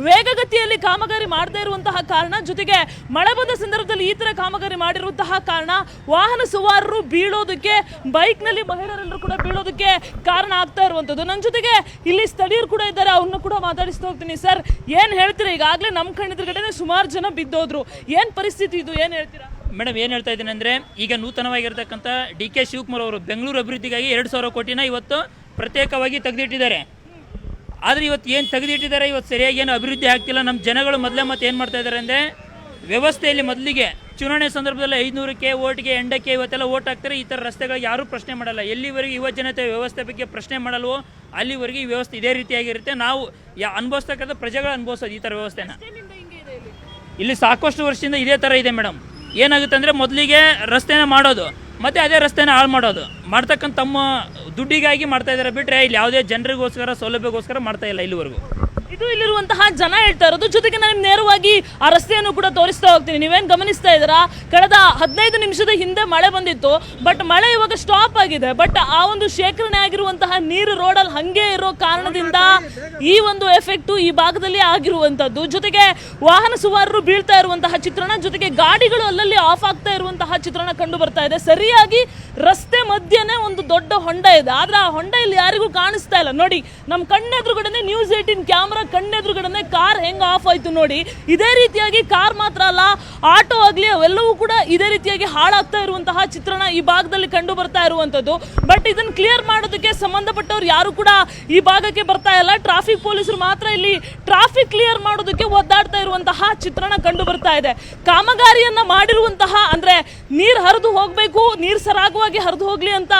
ವೇಗಗತಿಯಲ್ಲಿ ಕಾಮಗಾರಿ ಮಾಡದೇ ಇರುವಂತಹ ಕಾರಣ, ಜೊತೆಗೆ ಮಳೆ ಬಂದ ಸಂದರ್ಭದಲ್ಲಿ ಈ ತರ ಕಾಮಗಾರಿ ಮಾಡಿರುವಂತಹ ಕಾರಣ ವಾಹನ ಸವಾರರು ಬೀಳೋದಕ್ಕೆ, ಬೈಕ್ ನಲ್ಲಿ ಮಹಿಳೆಯರೆಲ್ಲರೂ ಕೂಡ ಬೀಳೋದಕ್ಕೆ ಕಾರಣ ಆಗ್ತಾ ಇರುವಂತದ್ದು. ನನ್ನ ಜೊತೆಗೆ ಇಲ್ಲಿ ಸ್ಥಳೀಯರು ಕೂಡ ಇದ್ದಾರೆ, ಅವ್ರನ್ನ ಕೂಡ ಮಾತಾಡಿಸ್ತಾ ಹೋಗ್ತೀನಿ. ಸರ್, ಏನ್ ಹೇಳ್ತೀರಾ? ಈಗಾಗಲೇ ನಮ್ಮ ಕಣ್ಣೆದುರುಗಡೆ ಸುಮಾರು ಜನ ಬಿದ್ದೋದ್ರು, ಏನ್ ಪರಿಸ್ಥಿತಿ ಇದು, ಏನ್ ಹೇಳ್ತೀರಾ? ಮೇಡಮ್, ಏನು ಹೇಳ್ತಾ ಇದ್ದೀನಿ ಅಂದರೆ, ಈಗ ನೂತನವಾಗಿರ್ತಕ್ಕಂಥ DK ಶಿವಕುಮಾರ್ ಅವರು ಬೆಂಗಳೂರು ಅಭಿವೃದ್ಧಿಗಾಗಿ 2,000 ಕೋಟಿನ ಇವತ್ತು ಪ್ರತ್ಯೇಕವಾಗಿ ತೆಗೆದಿಟ್ಟಿದ್ದಾರೆ. ಆದರೆ ಇವತ್ತು ಏನು ತೆಗೆದಿಟ್ಟಿದ್ದಾರೆ, ಇವತ್ತು ಸರಿಯಾಗಿ ಏನು ಅಭಿವೃದ್ಧಿ ಆಗ್ತಿಲ್ಲ. ನಮ್ಮ ಜನಗಳು ಮೊದಲೇ ಮತ್ತೆ ಏನು ಮಾಡ್ತಾ ಇದ್ದಾರೆ ಅಂದರೆ, ವ್ಯವಸ್ಥೆಯಲ್ಲಿ ಮೊದಲಿಗೆ ಚುನಾವಣೆ ಸಂದರ್ಭದಲ್ಲಿ 500ಕ್ಕೆ ಓಟ್ಗೆ ಎಂಡಕ್ಕೆ ಇವತ್ತೆಲ್ಲ ಓಟ್ ಹಾಕ್ತಾರೆ. ಈ ಥರ ರಸ್ತೆಗಳಿಗೆ ಯಾರೂ ಪ್ರಶ್ನೆ ಮಾಡಲ್ಲ. ಎಲ್ಲಿವರೆಗೆ ಯುವ ಜನತೆ ವ್ಯವಸ್ಥೆ ಬಗ್ಗೆ ಪ್ರಶ್ನೆ ಮಾಡಲ್ವೋ ಅಲ್ಲಿವರೆಗೆ ಈ ವ್ಯವಸ್ಥೆ ಇದೇ ರೀತಿಯಾಗಿರುತ್ತೆ. ನಾವು ಅನುಭವಿಸ್ತಕ್ಕಂಥ ಪ್ರಜೆಗಳು ಅನುಭವಿಸೋದು ಈ ಥರ ವ್ಯವಸ್ಥೆನ. ಇಲ್ಲಿ ಸಾಕಷ್ಟು ವರ್ಷದಿಂದ ಇದೇ ಥರ ಇದೆ ಮೇಡಮ್. ಏನಾಗುತ್ತೆ ಅಂದರೆ, ಮೊದಲಿಗೆ ರಸ್ತೆನ ಮಾಡೋದು, ಮತ್ತು ಅದೇ ರಸ್ತೆನ ಹಾಳು ಮಾಡೋದು, ಮಾಡ್ತಕ್ಕಂಥ ತಮ್ಮ ದುಡ್ಡಿಗಾಗಿ ಮಾಡ್ತಾ ಇದ್ದಾರೆ ಬಿಟ್ಟರೆ ಇಲ್ಲಿ ಯಾವುದೇ ಜನರಿಗೋಸ್ಕರ ಸೌಲಭ್ಯಕ್ಕೋಸ್ಕರ ಮಾಡ್ತಾ ಇಲ್ಲ ಇಲ್ಲಿವರೆಗೂ. ಇದು ಇಲ್ಲಿರುವಂತಹ ಜನ ಹೇಳ್ತಾ ಇರೋದು. ಜೊತೆಗೆ ನಾನು ನೇರವಾಗಿ ಆ ರಸ್ತೆಯನ್ನು ಕೂಡ ತೋರಿಸ್ತಾ ಹೋಗ್ತೀನಿ. ನೀವೇನು ಗಮನಿಸ್ತಾ ಇದ್ದೀರಾ, ಕಳೆದ 15 ನಿಮಿಷದ ಹಿಂದೆ ಮಳೆ ಬಂದಿತ್ತು. ಬಟ್ ಮಳೆ ಇವಾಗ ಸ್ಟಾಪ್ ಆಗಿದೆ. ಬಟ್ ಆ ಒಂದು ಶೇಖರಣೆ ಆಗಿರುವಂತಹ ನೀರು ರೋಡಲ್ಲಿ ಹಂಗೆ ಇರೋ ಕಾರಣದಿಂದ ಈ ಒಂದು ಎಫೆಕ್ಟು ಈ ಭಾಗದಲ್ಲಿ ಆಗಿರುವಂಥದ್ದು. ಜೊತೆಗೆ ವಾಹನ ಸವಾರರು ಬೀಳ್ತಾ ಇರುವಂತಹ ಚಿತ್ರಣ, ಜೊತೆಗೆ ಗಾಡಿಗಳು ಅಲ್ಲಲ್ಲಿ ಆಫ್ ಆಗ್ತಾ ಇರುವಂತಹ ಚಿತ್ರಣ ಕಂಡು ಬರ್ತಾ ಇದೆ. ಸರಿಯಾಗಿ ರಸ್ತೆ ಮಧ್ಯೆನೇ ಒಂದು ದೊಡ್ಡ ಹೊಂಡ ಇದೆ. ಆದ್ರೆ ಆ ಹೊಂಡ ಇಲ್ಲಿ ಯಾರಿಗೂ ಕಾಣಿಸ್ತಾ ಇಲ್ಲ. ನೋಡಿ, ನಮ್ಮ ಕಣ್ಣೆದುರುಗಡೆ ನ್ಯೂಸ್ 18 ಕ್ಯಾಮ್ರಾ ಕಣ್ಣೆದುರುಗಡೆ ಕಾರ್ ಹೆಂಗ್ ಆಫ್ ಆಯ್ತು ನೋಡಿ. ಇದೇ ರೀತಿಯಾಗಿ ಕಾರ್ ಮಾತ್ರ ಅಲ್ಲ, ಆಟೋ ಆಗ್ಲಿ ಅವೆಲ್ಲವೂ ಕೂಡ ಇದೇ ರೀತಿಯಾಗಿ ಹಾಳಾಗ್ತಾ ಇರುವಂತಹ ಚಿತ್ರಣ ಈ ಭಾಗದಲ್ಲಿ ಕಂಡು ಬರ್ತಾ ಇರುವಂತದ್ದು. ಬಟ್ ಇದನ್ನ ಕ್ಲಿಯರ್ ಮಾಡೋದಕ್ಕೆ ಸಂಬಂಧಪಟ್ಟವ್ರು ಯಾರು ಕೂಡ ಈ ಭಾಗಕ್ಕೆ ಬರ್ತಾ ಇಲ್ಲ. ಟ್ರಾಫಿಕ್ ಪೊಲೀಸರು ಮಾತ್ರ ಇಲ್ಲಿ ಟ್ರಾಫಿಕ್ ಕ್ಲಿಯರ್ ಮಾಡೋದಕ್ಕೆ ಒದ್ದಾಡ್ತಾ ಇರುವಂತಹ ಚಿತ್ರಣ ಕಂಡು ಬರ್ತಾ ಇದೆ. ಕಾಮಗಾರಿಯನ್ನ ಮಾಡಿರುವಂತಹ, ಅಂದ್ರೆ ನೀರು ಹರಿದು ಹೋಗ್ಬೇಕು, ನೀರು ಸರಾಗವಾಗಿ ಹರಿದು ಹೋಗ್ಲಿ ಅಂತ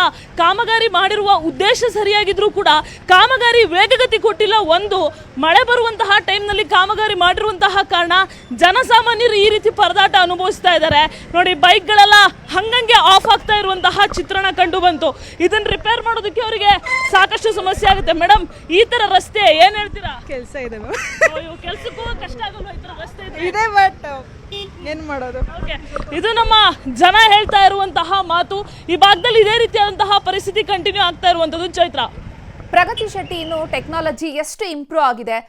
ಕಾಮಗಾರಿ ಮಾಡಿರುವ ಉದ್ದೇಶ ಸರಿಯಾಗಿದ್ರು ಕೂಡ ಕಾಮಗಾರಿ ವೇಗಗತಿ ಕೊಟ್ಟಿಲ್ಲ. ಒಂದು ಮಳೆ ಬರುವಂತಹ ಟೈಮ್ನಲ್ಲಿ ಕಾಮಗಾರಿ ಮಾಡಿರುವಂತಹ ಕಾರಣ ಜನಸಾಮಾನ್ಯರು ಈ ರೀತಿ ಪರದಾಟ ಅನುಭವಿಸ್ತಾ ಇದ್ದಾರೆ. ನೋಡಿ, ಬೈಕ್ಗಳೆಲ್ಲ ಹಂಗಂಗೆ ಆಫ್ ಆಗ್ತಾ ಇರುವಂತಹ ಚಿತ್ರಣ ಕಂಡು ಬಂತು. ಇದನ್ನ ರಿಪೇರ್ ಮಾಡೋದಕ್ಕೆ ಅವರಿಗೆ ಸಾಕಷ್ಟು ಸಮಸ್ಯೆ ಆಗುತ್ತೆ. ಮೇಡಮ್, ಈ ತರ ರಸ್ತೆ ಏನ್ ಹೇಳ್ತೀರಾ? ಕೆಲಸ ಇದೆ ಕೆಲ್ಸಕ್ಕೂ ಕಷ್ಟ ಆಗಲ್ವಾ ಈ ತರ ರಸ್ತೆ ಇದೆ? ಬಟ್ ಏನ್ ಮಾಡೋದು? ಇದು ನಮ್ಮ ಜನ ಹೇಳ್ತಾ ಇರುವಂತಹ ಮಾತು. ಈ ಭಾಗದಲ್ಲಿ ಇದೇ ರೀತಿಯಾದಂತಹ ಪರಿಸ್ಥಿತಿ ಕಂಟಿನ್ಯೂ ಆಗ್ತಾ ಇರುವಂತದ್ದು. ಚೈತ್ರ, ಪ್ರಗತಿ ಶೆಟ್ಟಿ, ಇನ್ನು ಟೆಕ್ನಾಲಜಿ ಎಷ್ಟು ಇಂಪ್ರೂವ್ ಆಗಿದೆ,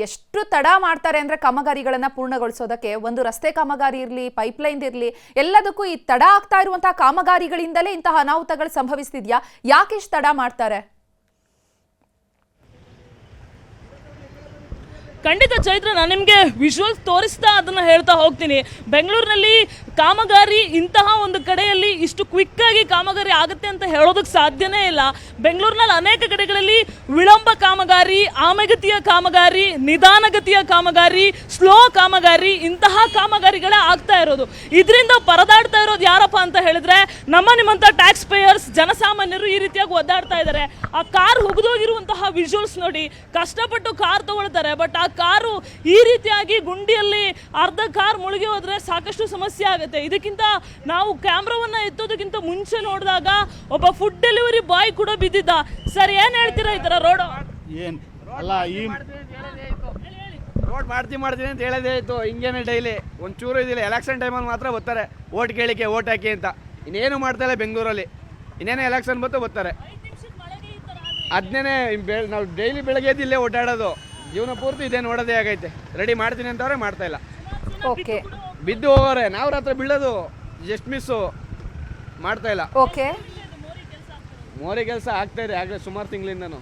ಎಷ್ಟು ತಡ ಮಾಡ್ತಾರೆ ಅಂದರೆ ಕಾಮಗಾರಿಗಳನ್ನು ಪೂರ್ಣಗೊಳಿಸೋದಕ್ಕೆ. ಒಂದು ರಸ್ತೆ ಕಾಮಗಾರಿ ಇರಲಿ, ಪೈಪ್ಲೈನ್ ಇರಲಿ, ಎಲ್ಲದಕ್ಕೂ ಈ ತಡ ಆಗ್ತಾ ಇರುವಂತಹ ಕಾಮಗಾರಿಗಳಿಂದಲೇ ಇಂತಹ ಅನಾಹುತಗಳು ಸಂಭವಿಸ್ತಿದ್ಯಾ? ಯಾಕೆ ಇಷ್ಟು ತಡ ಮಾಡ್ತಾರೆ? ಖಂಡಿತ ಚೈತ್ರ, ನಾನು ನಿಮಗೆ ವಿಜುವಲ್ಸ್ ತೋರಿಸ್ತಾ ಅದನ್ನು ಹೇಳ್ತಾ ಹೋಗ್ತೀನಿ. ಬೆಂಗಳೂರಿನಲ್ಲಿ ಕಾಮಗಾರಿ ಇಂತಹ ಒಂದು ಕಡೆಯಲ್ಲಿ ಇಷ್ಟು ಕ್ವಿಕ್ಕಾಗಿ ಕಾಮಗಾರಿ ಆಗುತ್ತೆ ಅಂತ ಹೇಳೋದಕ್ಕೆ ಸಾಧ್ಯನೇ ಇಲ್ಲ. ಬೆಂಗಳೂರಿನಲ್ಲಿ ಅನೇಕ ಕಡೆಗಳಲ್ಲಿ ವಿಳಂಬ ಕಾಮಗಾರಿ, ಆಮೆಗತಿಯ ಕಾಮಗಾರಿ, ನಿಧಾನಗತಿಯ ಕಾಮಗಾರಿ, ಸ್ಲೋ ಕಾಮಗಾರಿ, ಇಂತಹ ಕಾಮಗಾರಿಗಳೇ ಆಗ್ತಾ ಇರೋದು. ಇದರಿಂದ ಪರದಾಡ್ತಾ ಇರೋದು ಯಾರಪ್ಪ ಅಂತ ಹೇಳಿದ್ರೆ, ನಿಮ್ಮಂಥ ಟ್ಯಾಕ್ಸ್ ಪೇಯರ್ಸ್, ಜನಸಾಮಾನ್ಯರು ಈ ರೀತಿಯಾಗಿ ಒದ್ದಾಡ್ತಾ ಇದ್ದಾರೆ. ಆ ಕಾರ್ ಹುಗಿದೋಗಿರುವಂತಹ ವಿಜುವಲ್ಸ್ ನೋಡಿ, ಕಷ್ಟಪಟ್ಟು ಕಾರ್ ತಗೊಳ್ತಾರೆ. ಬಟ್ ಆ ಕಾರು ಈ ರೀತಿಯಾಗಿ ಗುಂಡಿಯಲ್ಲಿ ಅರ್ಧ ಕಾರ್ ಮುಳುಗಿ ಹೋದ್ರೆ ಸಾಕಷ್ಟು ಸಮಸ್ಯೆ ಆಗುತ್ತೆ. ಇದಕ್ಕಿಂತ ನಾವು ಕ್ಯಾಮ್ರಾವನ್ನ ಎತ್ತೋದಕ್ಕಿಂತ ಮುಂಚೆ ನೋಡಿದಾಗ ಒಬ್ಬ ಫುಡ್ ಡೆಲಿವರಿ ಬಾಯ್ ಕೂಡ ಬಿದ್ದಿದ್ದ. ಸರ್, ಏನ್ ಹೇಳ್ತೀರಾ ಈ ತರ ರೋಡ್? ಏನ್ ಅಲ್ಲ, ಈ ರೋಡ್ ಮಾಡ್ತೀನಿ ಅಂತ ಹೇಳೋದೇ ಆಯ್ತು. ಹಿಂಗೇನೆ ಡೈಲಿ ಒಂಚೂರು ಇದಿಲ್ಲ. ಎಲೆಕ್ಷನ್ ಟೈಮಲ್ಲಿ ಮಾತ್ರ ಬರ್ತಾರೆ ಓಟ್ ಕೇಳಿಕೆ, ಓಟ್ ಹಾಕಿ ಅಂತ. ಇನ್ನೇನು ಮಾಡ್ತಾರೆ ಬೆಂಗಳೂರಲ್ಲಿ. ಇನ್ನೇನು ಎಲೆಕ್ಷನ್ ಬರ್ತಾರೆ. ಅದನ್ನೇ ನಾವು ಡೈಲಿ ಬೆಳಗ್ಗೆ ಎದ್ದು ಇಲ್ಲೇ ಓಡಾಡೋದು. ಜೀವನ ಪೂರ್ತಿ ಇದೇ ನೋಡೋದೇ ಆಗೈತೆ. ರೆಡಿ ಮಾಡ್ತೀನಿ ಅಂತವ್ರೆ ಮಾಡ್ತಾ ಇಲ್ಲ. ಓಕೆ, ಬಿದ್ದು ಹೋಗೋರೆ, ನಾವ್ರ ಹತ್ರ ಬೀಳೋದು ಜಸ್ಟ್ ಮಿಸ್ಸು, ಮಾಡ್ತಾ ಇಲ್ಲ. ಓಕೆ, ಮೋರಿ ಕೆಲಸ ಆಗ್ತಾ ಇದೆ ಆಗಲೇ ಸುಮಾರು ತಿಂಗಳಿಂದನು.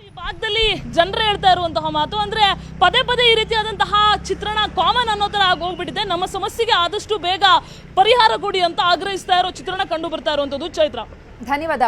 ಈ ಭಾಗದಲ್ಲಿ ಜನರು ಹೇಳ್ತಾ ಇರುವಂತಹ ಮಾತು ಅಂದ್ರೆ, ಪದೇ ಪದೇ ಈ ರೀತಿಯಾದಂತಹ ಚಿತ್ರಣ ಕಾಮನ್ ಅನ್ನೋ ತರ ಆಗೋಗ್ಬಿಟ್ಟಿದೆ. ನಮ್ಮ ಸಮಸ್ಯೆಗೆ ಆದಷ್ಟು ಬೇಗ ಪರಿಹಾರ ಕೊಡಿ ಅಂತ ಆಗ್ರಹಿಸ್ತಾ ಇರೋ ಚಿತ್ರಣ ಕಂಡು ಬರ್ತಾ ಇರುವಂತದ್ದು. ಚೈತ್ರ, ಧನ್ಯವಾದ.